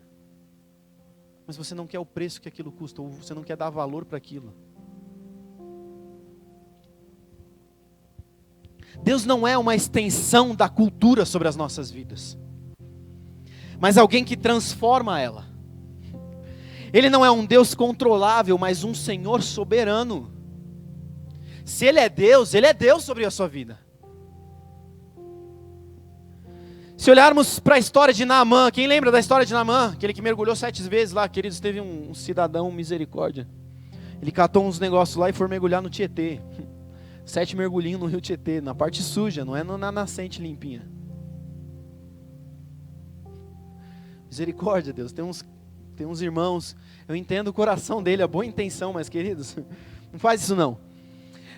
mas você não quer o preço que aquilo custa, ou você não quer dar valor para aquilo. Deus não é uma extensão da cultura sobre as nossas vidas, mas alguém que transforma ela. Ele não é um Deus controlável, mas um Senhor soberano. Se Ele é Deus sobre a sua vida. Se olharmos para a história de Naamã, quem lembra da história de Naamã? Aquele que mergulhou 7 vezes lá, queridos, teve um cidadão misericórdia. Ele catou uns negócios lá e foi mergulhar no Tietê. 7 mergulhinhos no rio Tietê, na parte suja, não é na nascente limpinha. Misericórdia, Deus, tem uns irmãos, eu entendo o coração dele, a boa intenção, mas queridos, não faz isso não.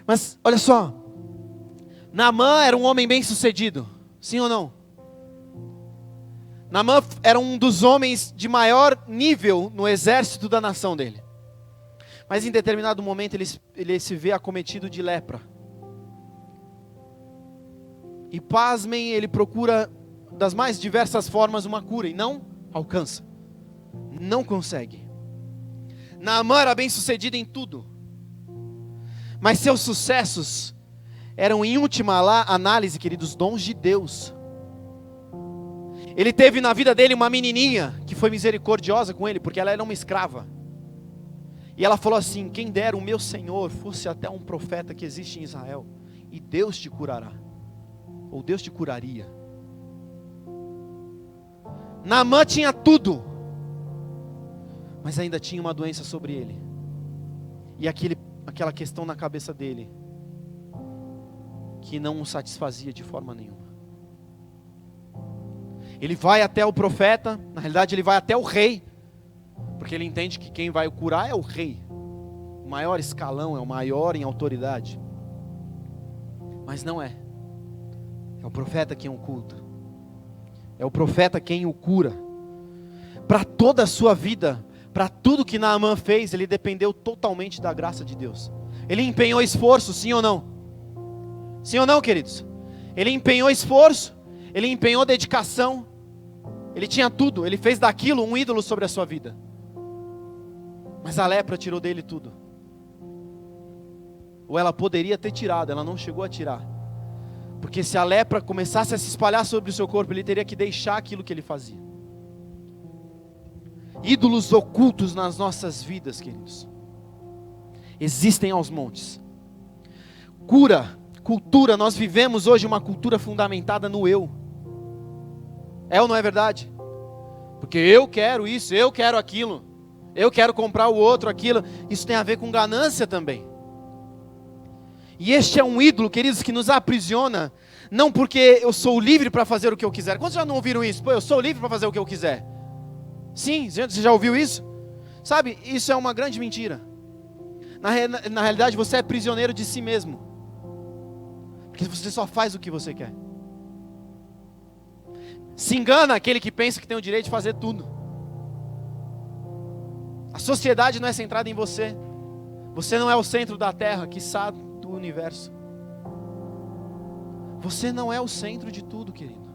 Mas, olha só, Naamã era um homem bem sucedido, sim ou não? Naamã era um dos homens de maior nível no exército da nação dele. Mas em determinado momento ele se vê acometido de lepra. E pasmem, ele procura das mais diversas formas uma cura e não alcança. Não consegue. Naamã era bem sucedido em tudo. Mas seus sucessos eram em última análise, queridos, dons de Deus. Ele teve na vida dele uma menininha que foi misericordiosa com ele, porque ela era uma escrava. E ela falou assim: quem dera o meu Senhor fosse até um profeta que existe em Israel, e Deus te curará. Ou Deus te curaria. Naamã tinha tudo, mas ainda tinha uma doença sobre ele. E aquela questão na cabeça dele, que não o satisfazia de forma nenhuma. Ele vai até o profeta, na realidade ele vai até o rei, porque ele entende que quem vai o curar é o rei. O maior escalão, é o maior em autoridade. Mas não é. É o profeta quem o oculta. É o profeta quem o cura. Para toda a sua vida, para tudo que Naamã fez, ele dependeu totalmente da graça de Deus. Ele empenhou esforço, sim ou não? Sim ou não, queridos? Ele empenhou esforço, ele empenhou dedicação, ele tinha tudo, ele fez daquilo um ídolo sobre a sua vida. Mas a lepra tirou dele tudo. Ou ela poderia ter tirado, ela não chegou a tirar. Porque se a lepra começasse a se espalhar sobre o seu corpo, ele teria que deixar aquilo que ele fazia. Ídolos ocultos nas nossas vidas, queridos, existem aos montes. Cultura, nós vivemos hoje uma cultura fundamentada no eu. É ou não é verdade? Porque eu quero isso, eu quero aquilo, eu quero comprar o outro, aquilo. Isso tem a ver com ganância também. E este é um ídolo, queridos, que nos aprisiona. Não porque eu sou livre para fazer o que eu quiser. Quantos já não ouviram isso? Pô, eu sou livre para fazer o que eu quiser. Sim, você já ouviu isso? Sabe, isso é uma grande mentira. Na realidade, você é prisioneiro de si mesmo. Porque você só faz o que você quer. Se engana aquele que pensa que tem o direito de fazer tudo. A sociedade não é centrada em você. Você não é o centro da terra, quiçá do universo. Você não é o centro de tudo, querido.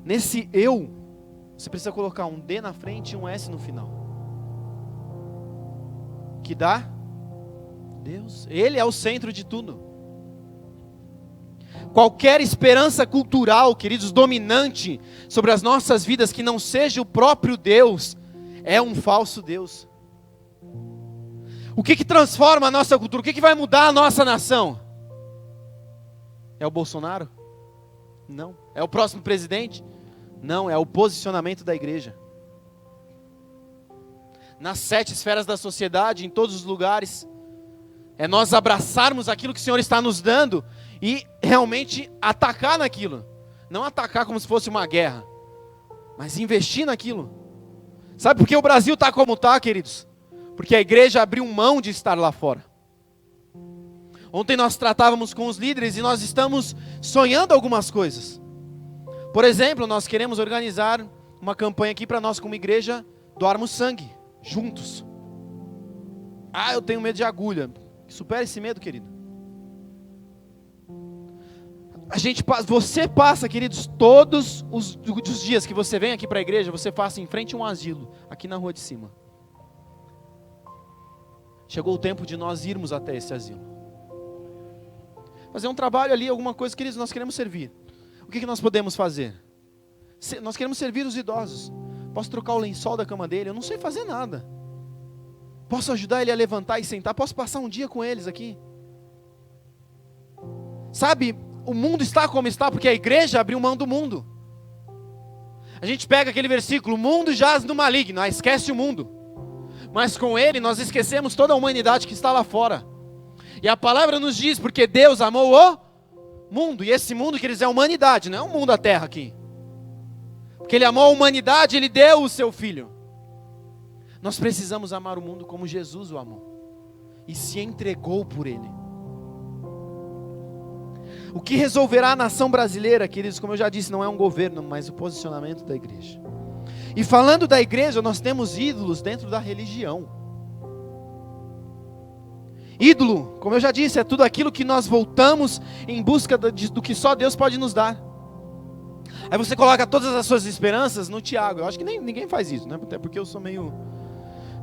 Nesse eu, você precisa colocar um D na frente e um S no final. Que dá? Deus. Ele é o centro de tudo. Qualquer esperança cultural, queridos, dominante sobre as nossas vidas, que não seja o próprio Deus, é um falso Deus. O que transforma a nossa cultura? O que vai mudar a nossa nação? É o Bolsonaro? Não. É o próximo presidente? Não, é o posicionamento da igreja. Nas 7 esferas da sociedade, em todos os lugares, é nós abraçarmos aquilo que o Senhor está nos dando e realmente atacar naquilo. Não atacar como se fosse uma guerra, mas investir naquilo. Sabe por que o Brasil está como está, queridos? Porque a igreja abriu mão de estar lá fora. Ontem nós tratávamos com os líderes e nós estamos sonhando algumas coisas. Por exemplo, nós queremos organizar uma campanha aqui para nós como igreja doarmos sangue, juntos. Ah, eu tenho medo de agulha. Supera esse medo, querido. Você passa, queridos, todos os dias que você vem aqui para a igreja, você passa em frente a um asilo, aqui na rua de cima. Chegou o tempo de nós irmos até esse asilo. Fazer um trabalho ali, alguma coisa, queridos, nós queremos servir. O que nós podemos fazer? Nós queremos servir os idosos. Posso trocar o lençol da cama dele? Eu não sei fazer nada. Posso ajudar ele a levantar e sentar? Posso passar um dia com eles aqui? Sabe, o mundo está como está porque a igreja abriu mão do mundo. A gente pega aquele versículo, o mundo jaz no maligno, esquece o mundo. Mas com ele nós esquecemos toda a humanidade que está lá fora. E a palavra nos diz, porque Deus amou o mundo. E esse mundo, queridos, é a humanidade, não é o mundo da terra aqui. Porque Ele amou a humanidade, Ele deu o seu Filho. Nós precisamos amar o mundo como Jesus o amou. E se entregou por Ele. O que resolverá a nação brasileira, queridos, como eu já disse, não é um governo, mas o posicionamento da igreja. E falando da igreja, nós temos ídolos dentro da religião. Ídolo, como eu já disse, é tudo aquilo que nós voltamos em busca do que só Deus pode nos dar. Aí você coloca todas as suas esperanças no Tiago. Eu acho que ninguém faz isso, né? Até porque eu sou meio...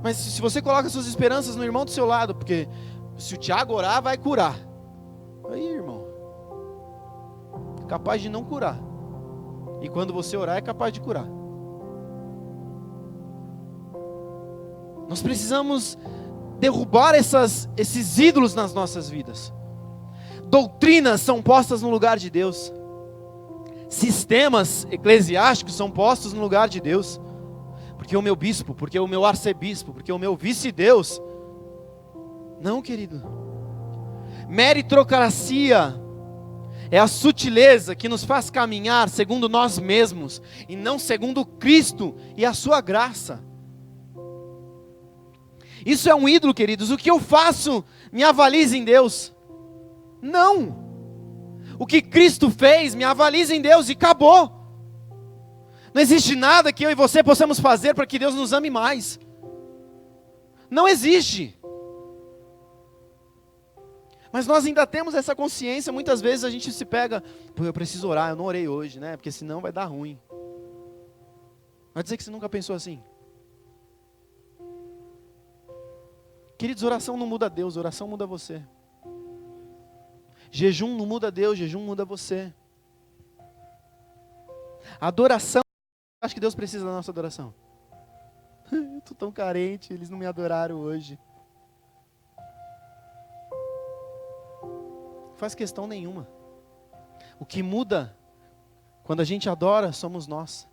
Mas se você coloca suas esperanças no irmão do seu lado, porque se o Tiago orar, vai curar. Aí, irmão, é capaz de não curar. E quando você orar, é capaz de curar. Nós precisamos derrubar esses ídolos nas nossas vidas. Doutrinas são postas no lugar de Deus. Sistemas eclesiásticos são postos no lugar de Deus. Porque o meu bispo, porque o meu arcebispo, porque o meu vice-deus. Não, querido. Meritocracia é a sutileza que nos faz caminhar segundo nós mesmos e não segundo Cristo e a sua graça. Isso é um ídolo, queridos. O que eu faço me avaliza em Deus? Não. O que Cristo fez me avaliza em Deus e acabou. Não existe nada que eu e você possamos fazer para que Deus nos ame mais. Não existe. Mas nós ainda temos essa consciência. Muitas vezes a gente se pega, pô, eu preciso orar, eu não orei hoje, né? Porque senão vai dar ruim. Vai dizer que você nunca pensou assim? Queridos, oração não muda Deus, oração muda você. Jejum não muda Deus, jejum muda você. Adoração, acho que Deus precisa da nossa adoração. Eu estou tão carente, eles não me adoraram hoje. Não faz questão nenhuma. O que muda quando a gente adora somos nós.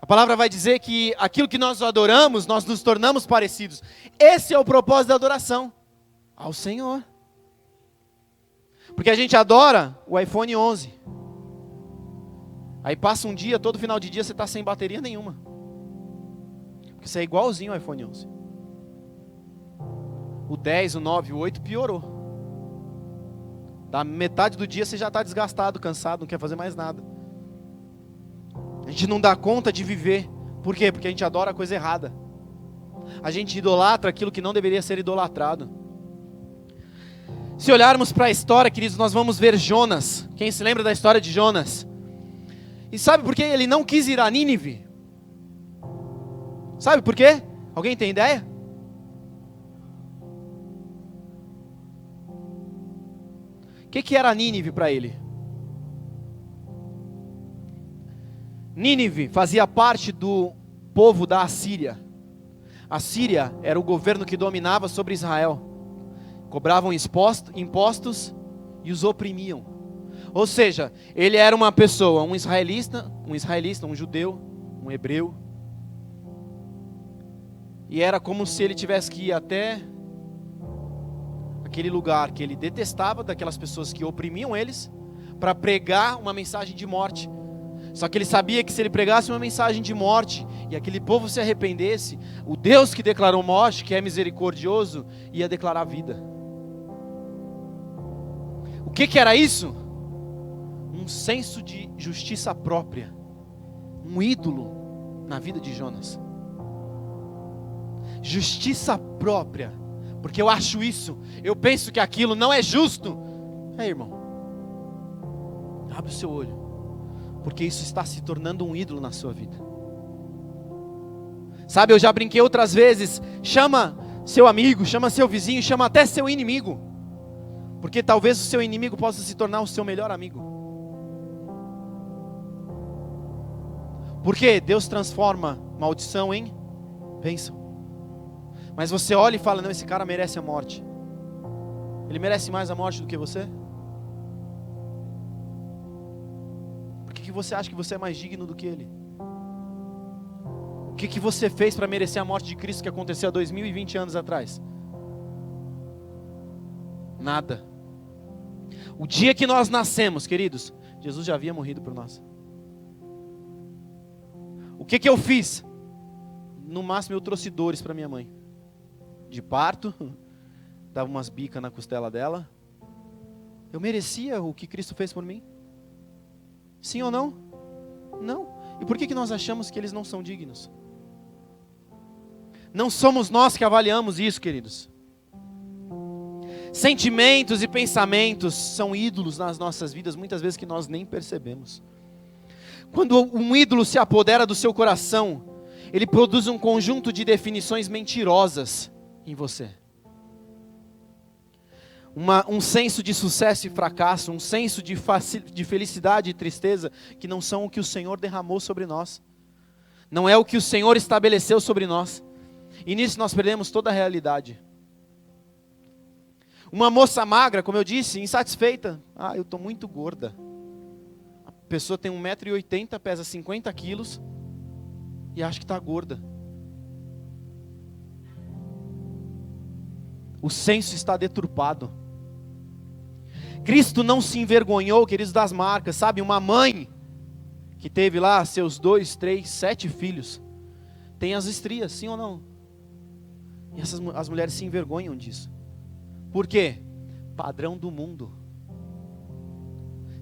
A palavra vai dizer que aquilo que nós adoramos, nós nos tornamos parecidos. Esse é o propósito da adoração ao Senhor. Porque a gente adora o iPhone 11. Aí passa um dia, todo final de dia você está sem bateria nenhuma. Porque você é igualzinho ao iPhone 11. O 10, o 9, o 8 piorou. Da metade do dia você já está desgastado, cansado, não quer fazer mais nada. A gente não dá conta de viver, Por quê? Porque a gente adora a coisa errada. A gente idolatra aquilo que não deveria ser idolatrado. Se olharmos para a história, queridos, nós vamos ver Jonas. Quem se lembra da história de Jonas? E sabe por que ele não quis ir a Nínive? Sabe por quê? Alguém tem ideia? O que era Nínive para ele? Nínive fazia parte do povo da Assíria. A Síria era o governo que dominava sobre Israel. Cobravam impostos e os oprimiam. Ou seja, ele era uma pessoa, um israelita, um judeu, um hebreu. E era como se ele tivesse que ir até aquele lugar que ele detestava, daquelas pessoas que oprimiam eles, para pregar uma mensagem de morte. Só que ele sabia que se ele pregasse uma mensagem de morte, e aquele povo se arrependesse, o Deus que declarou morte, que é misericordioso, ia declarar vida. O que era isso? Um senso de justiça própria, um ídolo na vida de Jonas. Justiça própria, porque eu acho isso, eu penso que aquilo não é justo. Irmão, abre o seu olho, porque isso está se tornando um ídolo na sua vida. Sabe, eu já brinquei outras vezes, chama seu amigo, chama seu vizinho, chama até seu inimigo, porque talvez o seu inimigo possa se tornar o seu melhor amigo. Porque Deus transforma maldição em bênção. Mas você olha e fala, não, esse cara merece a morte. Ele merece mais a morte do que você? Por que você acha que você é mais digno do que ele? O que você fez para merecer a morte de Cristo que aconteceu há 2020 anos atrás? Nada. O dia que nós nascemos, queridos, Jesus já havia morrido por nós. O que eu fiz? No máximo eu trouxe dores para minha mãe. De parto, dava umas bicas na costela dela. Eu merecia o que Cristo fez por mim? Sim ou não? Não. E por que nós achamos que eles não são dignos? Não somos nós que avaliamos isso, queridos. Sentimentos e pensamentos são ídolos nas nossas vidas, muitas vezes que nós nem percebemos. Quando um ídolo se apodera do seu coração, ele produz um conjunto de definições mentirosas em você. Um senso de sucesso e fracasso, um senso de felicidade e tristeza, que não são o que o Senhor derramou sobre nós. Não é o que o Senhor estabeleceu sobre nós. E nisso nós perdemos toda a realidade. Uma moça magra, como eu disse, insatisfeita. Eu estou muito gorda. A pessoa tem 1,80 m, pesa 50 quilos e acha que está gorda. O senso está deturpado. Cristo não se envergonhou, queridos, das marcas. Sabe, uma mãe que teve lá seus 2, 3, 7 filhos, tem as estrias, sim ou não? E as mulheres se envergonham disso. Por quê? Padrão do mundo.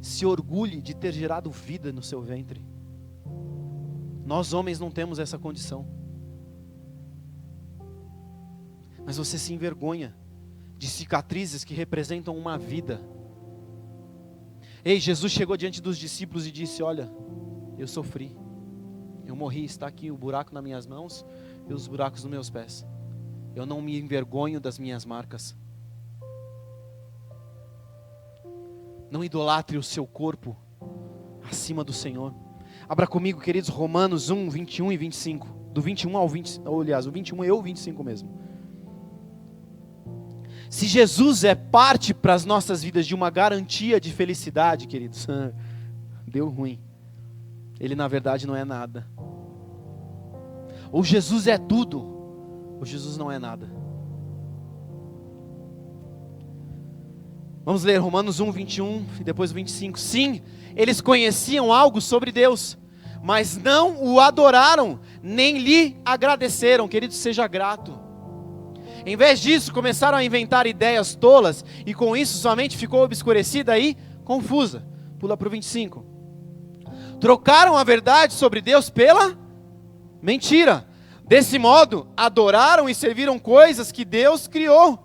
Se orgulhe de ter gerado vida no seu ventre. Nós homens não temos essa condição. Mas você se envergonha de cicatrizes que representam uma vida. Ei, Jesus chegou diante dos discípulos e disse, olha, eu sofri, eu morri, está aqui o buraco nas minhas mãos e os buracos nos meus pés. Eu não me envergonho das minhas marcas. Não idolatre o seu corpo acima do Senhor. Abra comigo, queridos, Romanos 1, 21 e 25. Do 21 ao 20, ou aliás, o 21 e o 25 mesmo. Se Jesus é parte para as nossas vidas de uma garantia de felicidade, queridos, deu ruim. Ele na verdade não é nada. Ou Jesus é tudo, ou Jesus não é nada. Vamos ler Romanos 1, 21 e depois 25. Sim, eles conheciam algo sobre Deus, mas não o adoraram, nem lhe agradeceram. Querido, seja grato. Em vez disso, começaram a inventar ideias tolas, e com isso sua mente ficou obscurecida e confusa. Pula para o 25. Trocaram a verdade sobre Deus pela Mentira! Desse modo, adoraram e serviram coisas que Deus criou,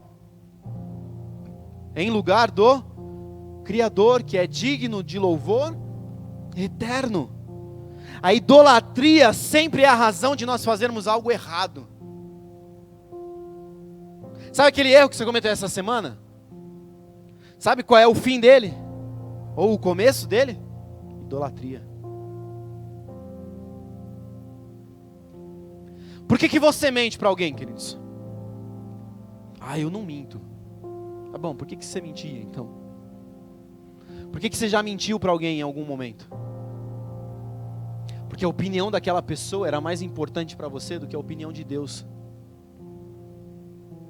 em lugar do Criador, que é digno de louvor eterno. A idolatria sempre é a razão de nós fazermos algo errado. Sabe aquele erro que você cometeu essa semana? Sabe qual é o fim dele? Ou o começo dele? Idolatria. Por que você mente para alguém, queridos? Eu não minto. Tá bom, por que você mentia então? Por que você já mentiu para alguém em algum momento? Porque a opinião daquela pessoa era mais importante para você do que a opinião de Deus.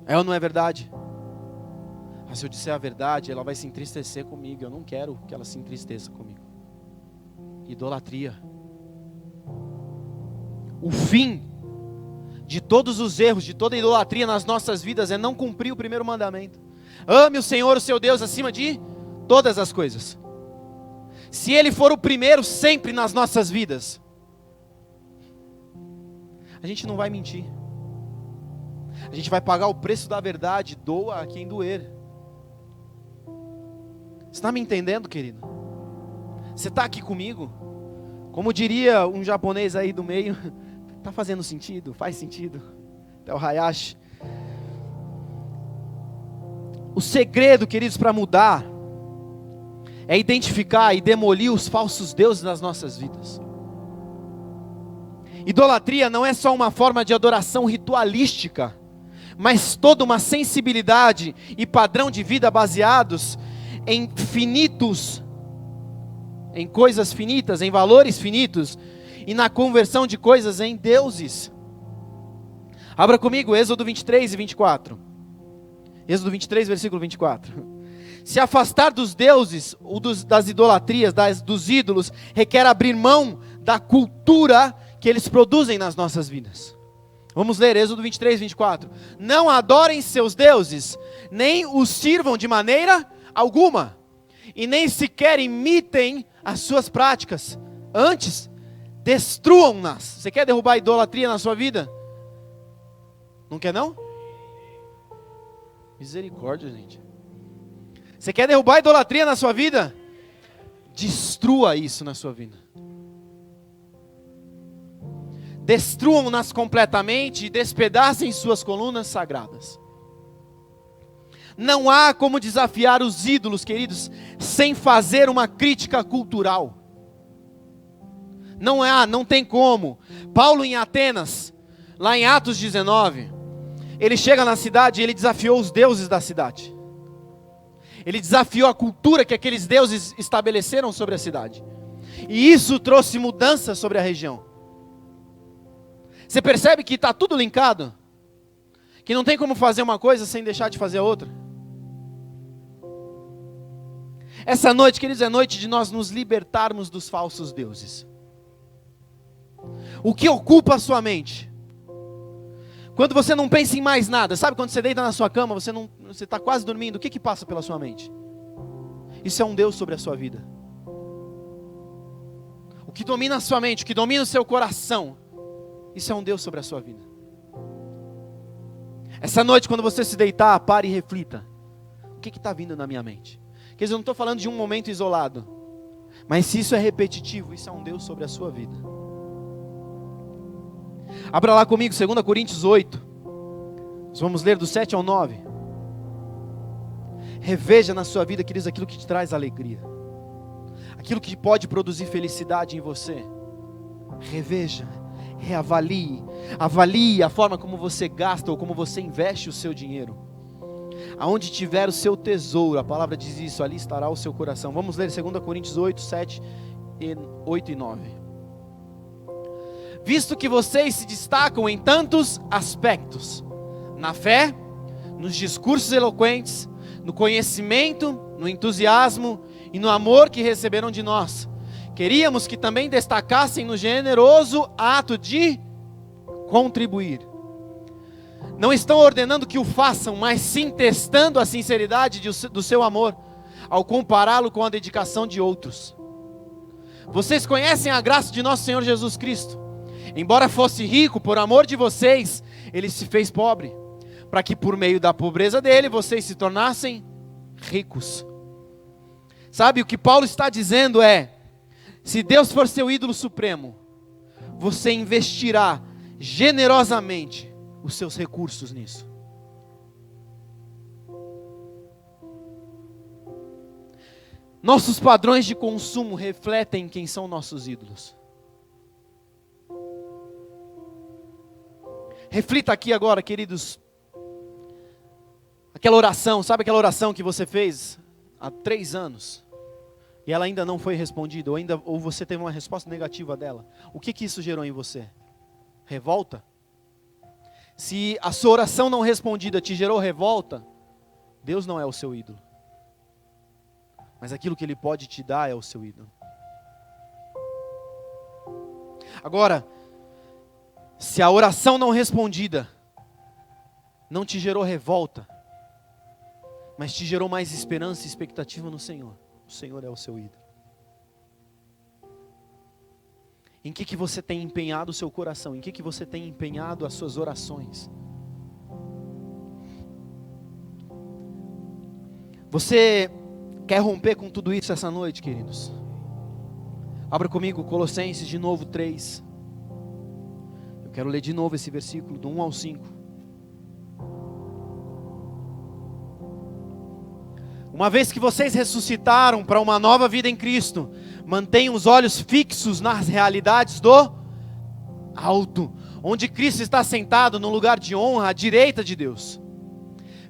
É ou não é verdade? Se eu disser a verdade, ela vai se entristecer comigo. Eu não quero que ela se entristeça comigo. Idolatria. O fim de todos os erros, de toda idolatria nas nossas vidas é não cumprir o primeiro mandamento. Ame o Senhor, o seu Deus, acima de todas as coisas. Se Ele for o primeiro sempre nas nossas vidas, a gente não vai mentir. A gente vai pagar o preço da verdade, doa a quem doer. Você está me entendendo, querido? Você está aqui comigo? Como diria um japonês aí do meio, está fazendo sentido? Faz sentido? Até o Hayashi. O segredo, queridos, para mudar é identificar e demolir os falsos deuses das nossas vidas. Idolatria não é só uma forma de adoração ritualística, mas toda uma sensibilidade e padrão de vida baseados em finitos, em coisas finitas, em valores finitos, e na conversão de coisas em deuses. Abra comigo Êxodo 23 e 24. Êxodo 23, versículo 24. Se afastar dos deuses, ou das idolatrias, dos ídolos, requer abrir mão da cultura que eles produzem nas nossas vidas. Vamos ler Êxodo 23, 24. Não adorem seus deuses, nem os sirvam de maneira alguma, e nem sequer imitem as suas práticas. Antes, destruam-nas. Você quer derrubar a idolatria na sua vida? Não quer não? Misericórdia, gente. Você quer derrubar a idolatria na sua vida? Destrua isso na sua vida. Destruam-nas completamente e despedacem suas colunas sagradas. Não há como desafiar os ídolos, queridos, sem fazer uma crítica cultural. Não tem como. Paulo em Atenas, lá em Atos 19, ele chega na cidade e ele desafiou os deuses da cidade. Ele desafiou a cultura que aqueles deuses estabeleceram sobre a cidade. E isso trouxe mudança sobre a região. Você percebe que está tudo linkado? Que não tem como fazer uma coisa sem deixar de fazer a outra? Essa noite, queridos, é noite de nós nos libertarmos dos falsos deuses. O que ocupa a sua mente? Quando você não pensa em mais nada, sabe quando você deita na sua cama, você está quase dormindo, o que passa pela sua mente? Isso é um Deus sobre a sua vida. O que domina a sua mente, o que domina o seu coração, isso é um Deus sobre a sua vida. Essa noite, quando você se deitar, pare e reflita. O que está vindo na minha mente? Quer dizer, eu não estou falando de um momento isolado. Mas se isso é repetitivo, isso é um Deus sobre a sua vida. Abra lá comigo, 2 Coríntios 8. Nós vamos ler do 7 ao 9. Reveja na sua vida, queridos, aquilo que te traz alegria. Aquilo que pode produzir felicidade em você. Reveja. Reavalie, avalie a forma como você gasta ou como você investe o seu dinheiro. Aonde tiver o seu tesouro, a palavra diz isso, ali estará o seu coração. Vamos ler 2 Coríntios 8, 7, 8 e 9. Visto que vocês se destacam em tantos aspectos, na fé, nos discursos eloquentes, no conhecimento, no entusiasmo e no amor que receberam de nós, queríamos que também destacassem no generoso ato de contribuir. Não estão ordenando que o façam, mas sim testando a sinceridade do seu amor, ao compará-lo com a dedicação de outros. Vocês conhecem a graça de nosso Senhor Jesus Cristo. Embora fosse rico, por amor de vocês, ele se fez pobre, para que por meio da pobreza dele, vocês se tornassem ricos. Sabe, o que Paulo está dizendo é, se Deus for seu ídolo supremo, você investirá generosamente os seus recursos nisso. Nossos padrões de consumo refletem quem são nossos ídolos. Reflita aqui agora, queridos, aquela oração, sabe aquela oração que você fez há 3 anos, e ela ainda não foi respondida, ou você teve uma resposta negativa dela? O que isso gerou em você? Revolta? Se a sua oração não respondida te gerou revolta, Deus não é o seu ídolo. Mas aquilo que Ele pode te dar é o seu ídolo. Agora, se a oração não respondida não te gerou revolta, mas te gerou mais esperança e expectativa no Senhor, o Senhor é o seu ídolo. Em que você tem empenhado o seu coração? Em que você tem empenhado as suas orações? Você quer romper com tudo isso essa noite, queridos? Abra comigo Colossenses de novo 3. Eu quero ler de novo esse versículo, do 1 ao 5. Uma vez que vocês ressuscitaram para uma nova vida em Cristo, mantenham os olhos fixos nas realidades do alto, onde Cristo está sentado no lugar de honra à direita de Deus.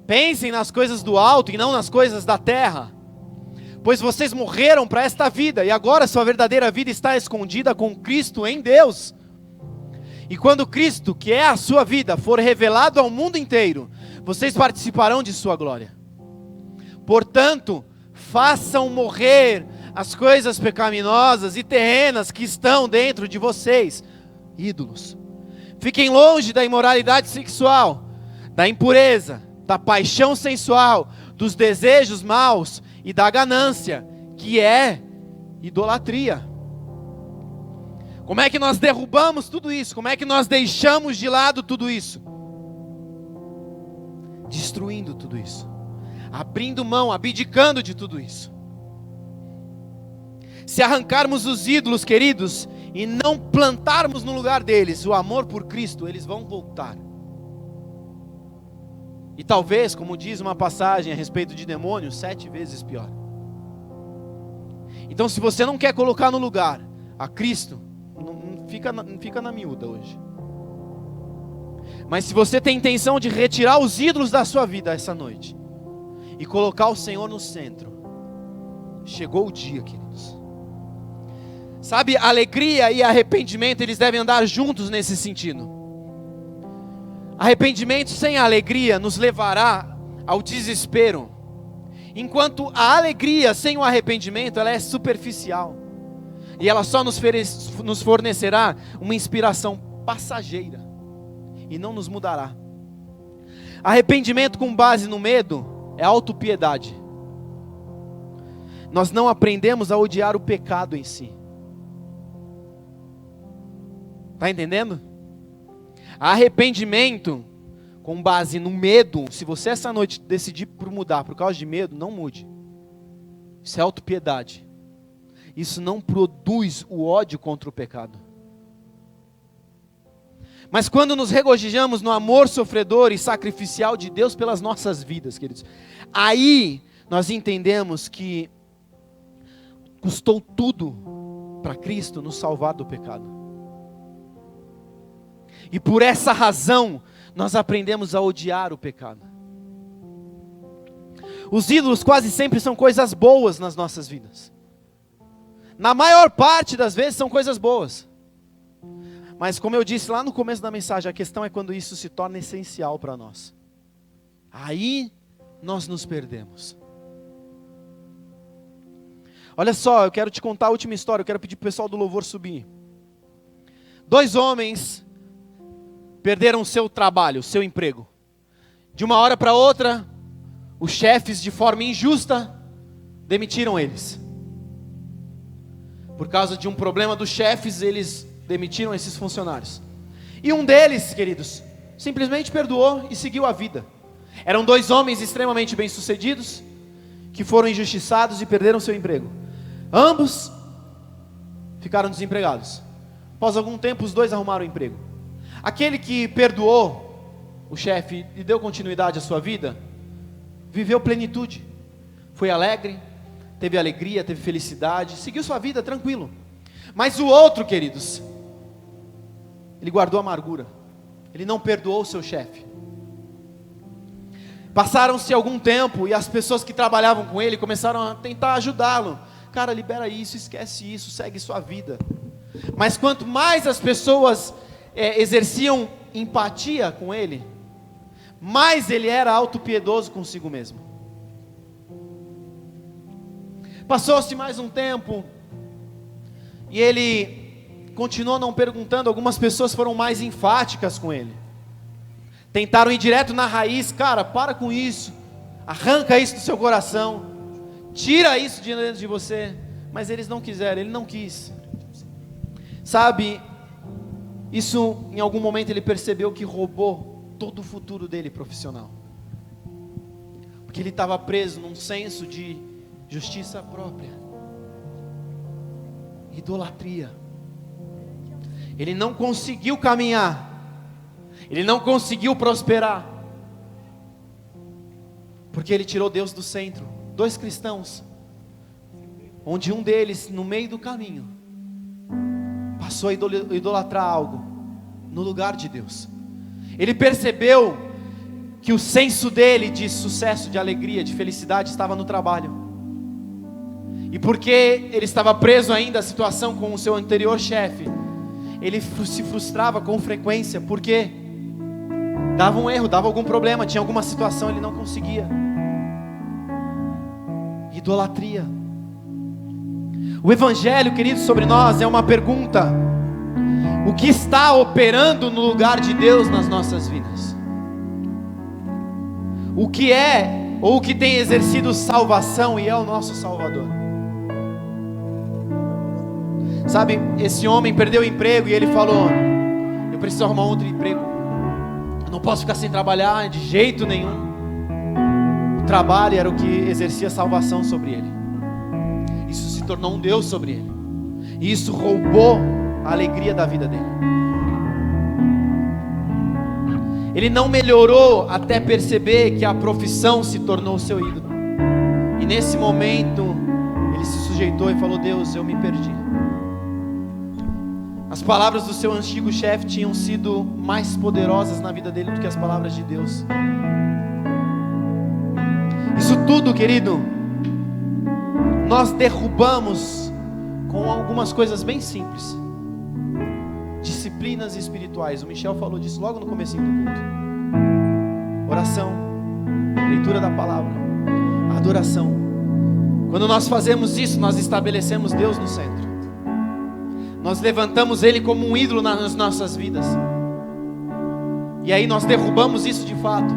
Pensem nas coisas do alto e não nas coisas da terra, pois vocês morreram para esta vida, e agora sua verdadeira vida está escondida com Cristo em Deus. E quando Cristo, que é a sua vida, for revelado ao mundo inteiro, vocês participarão de sua glória. Portanto, façam morrer as coisas pecaminosas e terrenas que estão dentro de vocês, ídolos. Fiquem longe da imoralidade sexual, da impureza, da paixão sensual, dos desejos maus e da ganância, que é idolatria. Como é que nós derrubamos tudo isso? Como é que nós deixamos de lado tudo isso? Destruindo tudo isso, abrindo mão, abdicando de tudo isso. Se arrancarmos os ídolos, queridos, e não plantarmos no lugar deles o amor por Cristo, eles vão voltar. E talvez, como diz uma passagem a respeito de demônios, 7 vezes pior. Então, se você não quer colocar no lugar a Cristo, não fica na miúda hoje. Mas se você tem intenção de retirar os ídolos da sua vida essa noite e colocar o Senhor no centro, chegou o dia, queridos. Sabe, alegria e arrependimento, eles devem andar juntos nesse sentido. Arrependimento sem alegria nos levará ao desespero, enquanto a alegria sem o arrependimento, ela é superficial, e ela só nos fornecerá uma inspiração passageira, e não nos mudará. Arrependimento com base no medo é autopiedade. Nós não aprendemos a odiar o pecado em si. Está entendendo? Arrependimento com base no medo, se você essa noite decidir por mudar por causa de medo, não mude. Isso é autopiedade. Isso não produz o ódio contra o pecado. Mas quando nos regozijamos no amor sofredor e sacrificial de Deus pelas nossas vidas, queridos, aí nós entendemos que custou tudo para Cristo nos salvar do pecado. E por essa razão, nós aprendemos a odiar o pecado. Os ídolos quase sempre são coisas boas nas nossas vidas. Na maior parte das vezes são coisas boas. Mas como eu disse lá no começo da mensagem, a questão é quando isso se torna essencial para nós. Aí nós nos perdemos. Olha só, eu quero te contar a última história, eu quero pedir para o pessoal do louvor subir. 2 homens perderam o seu trabalho, o seu emprego. De uma hora para outra, os chefes, de forma injusta, demitiram eles. Por causa de um problema dos chefes, eles demitiram esses funcionários. E um deles, queridos, simplesmente perdoou e seguiu a vida. Eram 2 homens extremamente bem-sucedidos, que foram injustiçados e perderam seu emprego. Ambos ficaram desempregados. Após algum tempo, os 2 arrumaram emprego. Aquele que perdoou o chefe e deu continuidade à sua vida, viveu plenitude, foi alegre, teve alegria, teve felicidade, seguiu sua vida tranquilo. Mas o outro, queridos, ele guardou amargura, ele não perdoou o seu chefe. Passaram-se algum tempo e as pessoas que trabalhavam com ele começaram a tentar ajudá-lo. Cara, libera isso, esquece isso, segue sua vida. Mas quanto mais as pessoas exerciam empatia com ele, mais ele era autopiedoso consigo mesmo. Passou-se mais um tempo e ele continuou não perguntando. Algumas pessoas foram mais enfáticas com ele, tentaram ir direto na raiz. Cara, para com isso, arranca isso do seu coração, tira isso de dentro de você. Mas eles não quiseram, ele não quis. Sabe, isso em algum momento ele percebeu que roubou todo o futuro dele profissional, porque ele estava preso num senso de justiça própria, idolatria. Ele não conseguiu caminhar, ele não conseguiu prosperar, porque ele tirou Deus do centro. 2 cristãos, onde um deles, no meio do caminho, passou a idolatrar algo no lugar de Deus. Ele percebeu que o senso dele de sucesso, de alegria, de felicidade estava no trabalho. E porque ele estava preso ainda à situação com o seu anterior chefe, ele se frustrava com frequência, porque dava um erro, dava algum problema, tinha alguma situação, ele não conseguia. Idolatria. O Evangelho, queridos, sobre nós é uma pergunta: o que está operando no lugar de Deus nas nossas vidas? O que é, ou o que tem exercido salvação e é o nosso Salvador? Sabe, esse homem perdeu o emprego e ele falou: eu preciso arrumar outro emprego, eu não posso ficar sem trabalhar de jeito nenhum. O trabalho era o que exercia salvação sobre ele. Isso se tornou um Deus sobre ele, e isso roubou a alegria da vida dele. Ele não melhorou até perceber que a profissão se tornou o seu ídolo. E nesse momento ele se sujeitou e falou: Deus, eu me perdi. As palavras do seu antigo chefe tinham sido mais poderosas na vida dele do que as palavras de Deus. Isso tudo, querido, nós derrubamos com algumas coisas bem simples. Disciplinas espirituais. O Michel falou disso logo no comecinho do culto. Oração, leitura da palavra, adoração. Quando nós fazemos isso, nós estabelecemos Deus no centro. Nós levantamos Ele como um ídolo nas nossas vidas. E aí nós derrubamos isso de fato.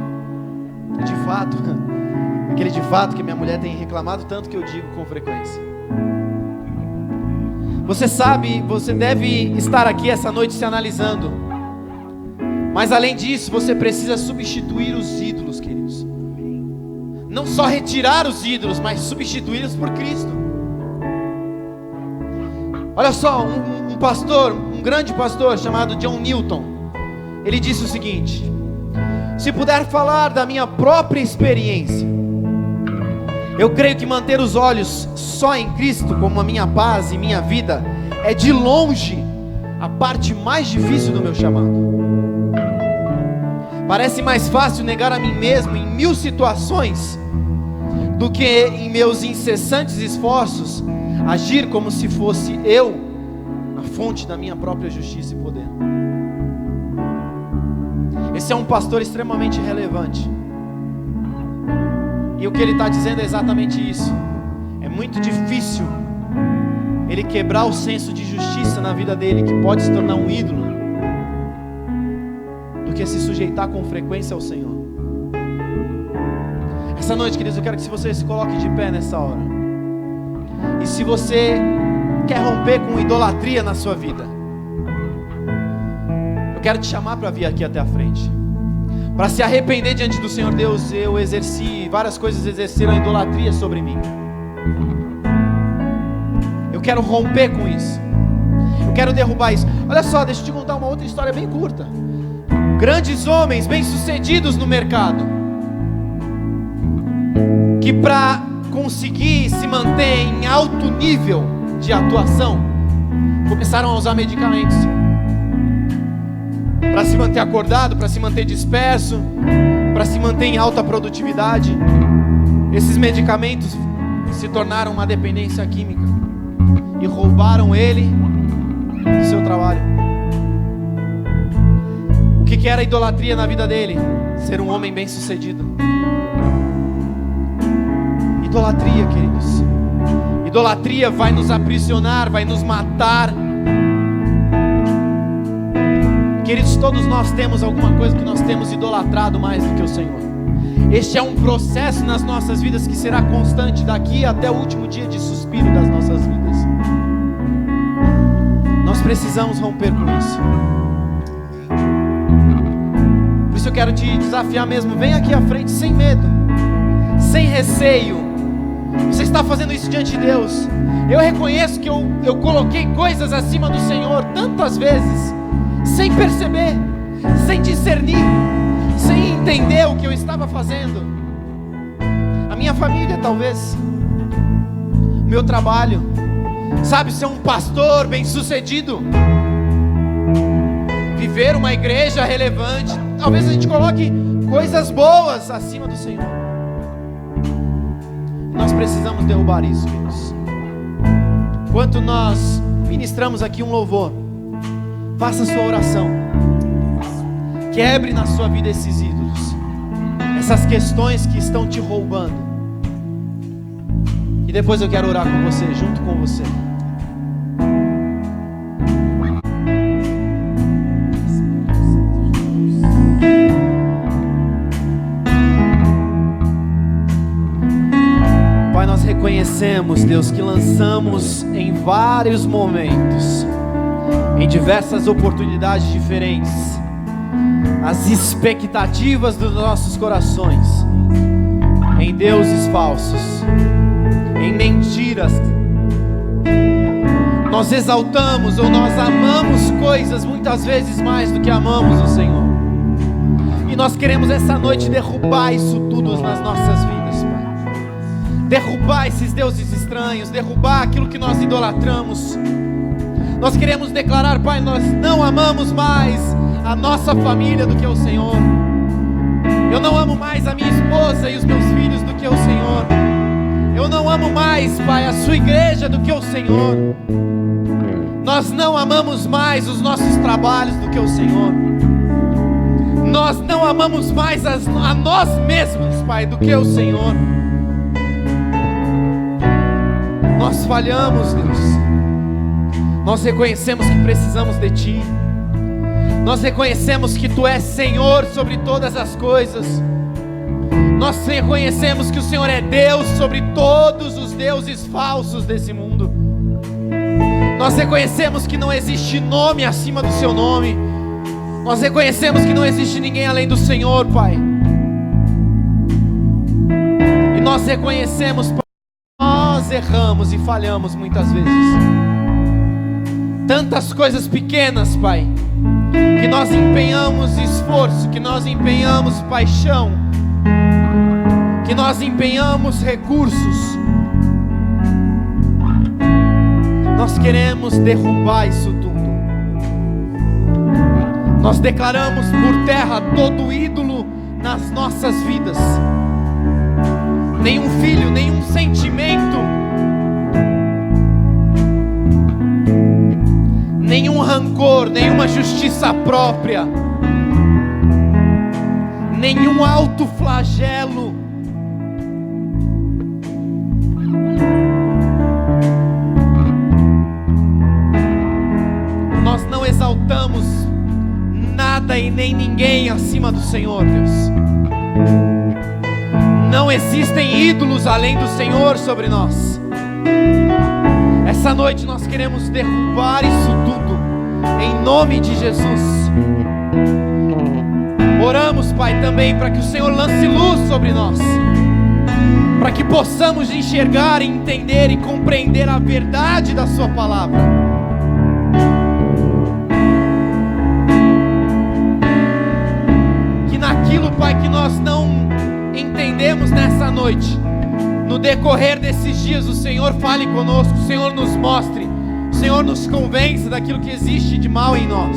De fato, aquele de fato que minha mulher tem reclamado tanto, que eu digo com frequência. Você sabe, você deve estar aqui essa noite se analisando. Mas além disso, você precisa substituir os ídolos, queridos. Não só retirar os ídolos, mas substituí-los por Cristo. Olha só, um pastor, um grande pastor chamado John Newton, ele disse o seguinte: se puder falar da minha própria experiência, eu creio que manter os olhos só em Cristo como a minha paz e minha vida é de longe a parte mais difícil do meu chamado. Parece mais fácil negar a mim mesmo em 1000 situações do que em meus incessantes esforços agir como se fosse eu a fonte da minha própria justiça e poder. Esse é um pastor extremamente relevante. E o que ele está dizendo é exatamente isso. É muito difícil ele quebrar o senso de justiça na vida dele, que pode se tornar um ídolo, do que se sujeitar com frequência ao Senhor. Essa noite, queridos, eu quero que você se coloque de pé nessa hora. E se você quer romper com idolatria na sua vida, quero te chamar para vir aqui até a frente, para se arrepender diante do Senhor. Deus, eu exerci, várias coisas exerceram a idolatria sobre mim. Eu quero romper com isso. Eu quero derrubar isso. Olha só, deixa eu te contar uma outra história bem curta. Grandes homens, bem-sucedidos no mercado, que para conseguir se manter em alto nível de atuação, começaram a usar medicamentos para se manter acordado, para se manter disperso, para se manter em alta produtividade. Esses medicamentos se tornaram uma dependência química e roubaram ele do seu trabalho. O que era idolatria na vida dele? Ser um homem bem-sucedido. Idolatria, queridos. Idolatria vai nos aprisionar, vai nos matar. Queridos, todos nós temos alguma coisa que nós temos idolatrado mais do que o Senhor. Este é um processo nas nossas vidas que será constante daqui até o último dia de suspiro das nossas vidas. Nós precisamos romper com isso. Por isso eu quero te desafiar mesmo. Vem aqui à frente sem medo, sem receio. Você está fazendo isso diante de Deus. Eu reconheço que eu coloquei coisas acima do Senhor tantas vezes, sem perceber, sem discernir, sem entender o que eu estava fazendo. A minha família, talvez, o meu trabalho, sabe, ser um pastor bem-sucedido, viver uma igreja relevante. Talvez a gente coloque coisas boas acima do Senhor. Nós precisamos derrubar isso, queridos. Enquanto nós ministramos aqui um louvor, faça a sua oração. Quebre na sua vida esses ídolos, essas questões que estão te roubando. E depois eu quero orar com você, junto com você. Pai, nós reconhecemos, Deus, que lançamos em vários momentos, em diversas oportunidades diferentes, as expectativas dos nossos corações em deuses falsos, em mentiras. Nós exaltamos ou nós amamos coisas muitas vezes mais do que amamos o Senhor. E nós queremos essa noite derrubar isso tudo nas nossas vidas, Pai. Derrubar esses deuses estranhos, derrubar aquilo que nós idolatramos. Nós queremos declarar, Pai, nós não amamos mais a nossa família do que o Senhor. Eu não amo mais a minha esposa e os meus filhos do que o Senhor. Eu não amo mais, Pai, a sua igreja do que o Senhor. Nós não amamos mais os nossos trabalhos do que o Senhor. Nós não amamos mais a nós mesmos, Pai, do que o Senhor. Nós falhamos, Deus. Nós reconhecemos que precisamos de Ti. Nós reconhecemos que Tu és Senhor sobre todas as coisas. Nós reconhecemos que o Senhor é Deus sobre todos os deuses falsos desse mundo. Nós reconhecemos que não existe nome acima do Seu nome. Nós reconhecemos que não existe ninguém além do Senhor, Pai. E nós reconhecemos, Pai, que nós erramos e falhamos muitas vezes. Tantas coisas pequenas, Pai, que nós empenhamos esforço, que nós empenhamos paixão, que nós empenhamos recursos. Nós queremos derrubar isso tudo. Nós declaramos por terra todo ídolo nas nossas vidas. Nenhum filho, nenhum sentimento, nenhum rancor, nenhuma justiça própria, nenhum autoflagelo. Nós não exaltamos nada e nem ninguém acima do Senhor, Deus. Não existem ídolos além do Senhor sobre nós. Essa noite nós queremos derrubar isso tudo, em nome de Jesus. Oramos, Pai, também para que o Senhor lance luz sobre nós, para que possamos enxergar, entender e compreender a verdade da Sua palavra. Que naquilo, Pai, que nós não entendemos nessa noite, no decorrer desses dias, o Senhor fale conosco, o Senhor nos mostre, o Senhor nos convença daquilo que existe de mal em nós,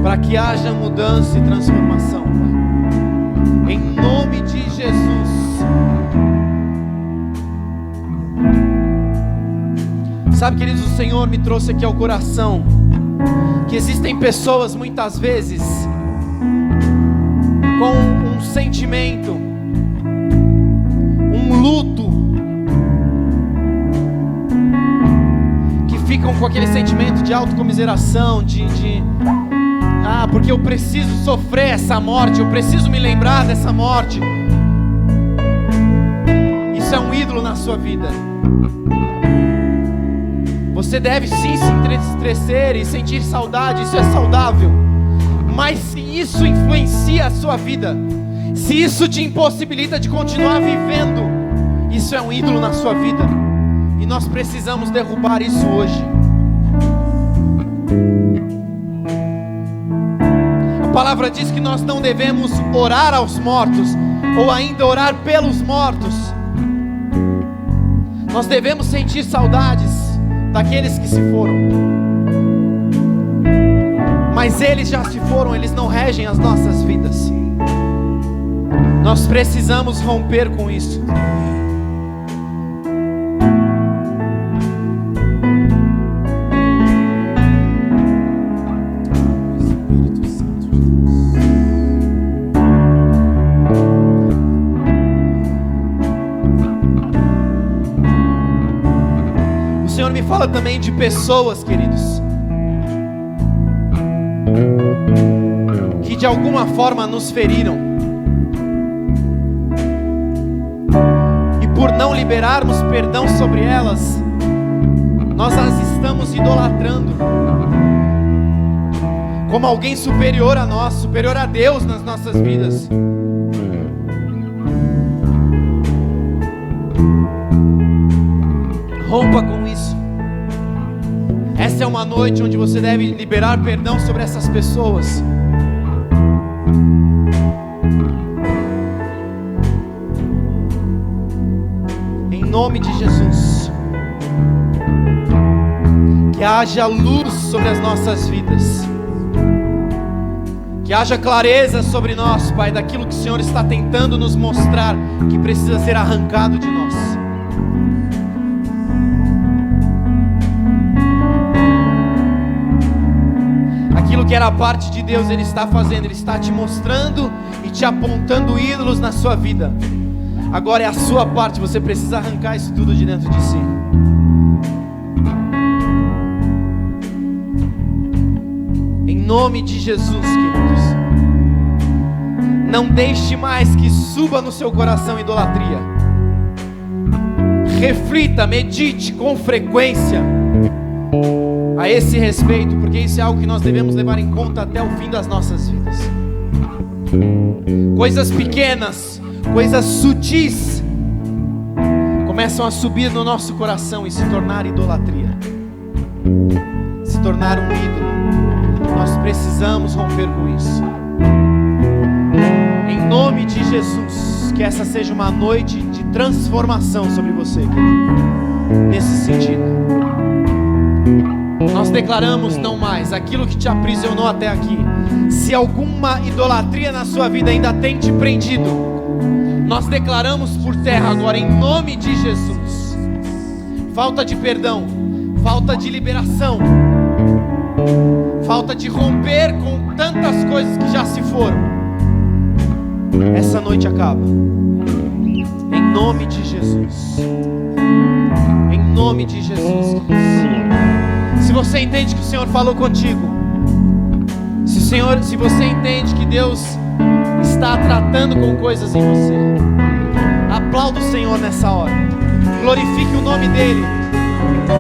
para que haja mudança e transformação, Pai. Em nome de Jesus. Sabe, queridos, o Senhor me trouxe aqui ao coração que existem pessoas muitas vezes com um sentimento, um luto, que ficam com aquele sentimento de autocomiseração, porque eu preciso sofrer essa morte, eu preciso me lembrar dessa morte. Isso é um ídolo na sua vida. Você deve sim se entristecer e sentir saudade, isso é saudável. Mas se isso influencia a sua vida, se isso te impossibilita de continuar vivendo, isso é um ídolo na sua vida. E nós precisamos derrubar isso hoje. A palavra diz que nós não devemos orar aos mortos, ou ainda orar pelos mortos. Nós devemos sentir saudades daqueles que se foram, mas eles já se foram, eles não regem as nossas vidas. Nós precisamos romper com isso. O Senhor me fala também de pessoas, queridos, que de alguma forma nos feriram, e por não liberarmos perdão sobre elas, nós as estamos idolatrando como alguém superior a nós, superior a Deus nas nossas vidas. Rompa com isso. Essa é uma noite onde você deve liberar perdão sobre essas pessoas. Em nome de Jesus. Que haja luz sobre as nossas vidas. Que haja clareza sobre nós, Pai, daquilo que o Senhor está tentando nos mostrar que precisa ser arrancado de nós. Aquilo que era parte de Deus, Ele está fazendo, Ele está te mostrando e te apontando ídolos na sua vida. Agora é a sua parte, você precisa arrancar isso tudo de dentro de si. Em nome de Jesus, queridos. Não deixe mais que suba no seu coração idolatria. Reflita, medite com frequência a esse respeito, porque isso é algo que nós devemos levar em conta até o fim das nossas vidas. Coisas pequenas, coisas sutis começam a subir no nosso coração e se tornar idolatria, se tornar um ídolo. Nós precisamos romper com isso. Em nome de Jesus, que essa seja uma noite de transformação sobre você, querido. Nesse sentido, nós declaramos não mais aquilo que te aprisionou até aqui. Se alguma idolatria na sua vida ainda tem te prendido, nós declaramos por terra agora, em nome de Jesus. Falta de perdão, falta de liberação, falta de romper com tantas coisas que já se foram. Essa noite acaba. Em nome de Jesus. Em nome de Jesus. Se você entende que o Senhor falou contigo, se você entende que Deus está tratando com coisas em você, aplauda o Senhor nessa hora. Glorifique o nome dEle.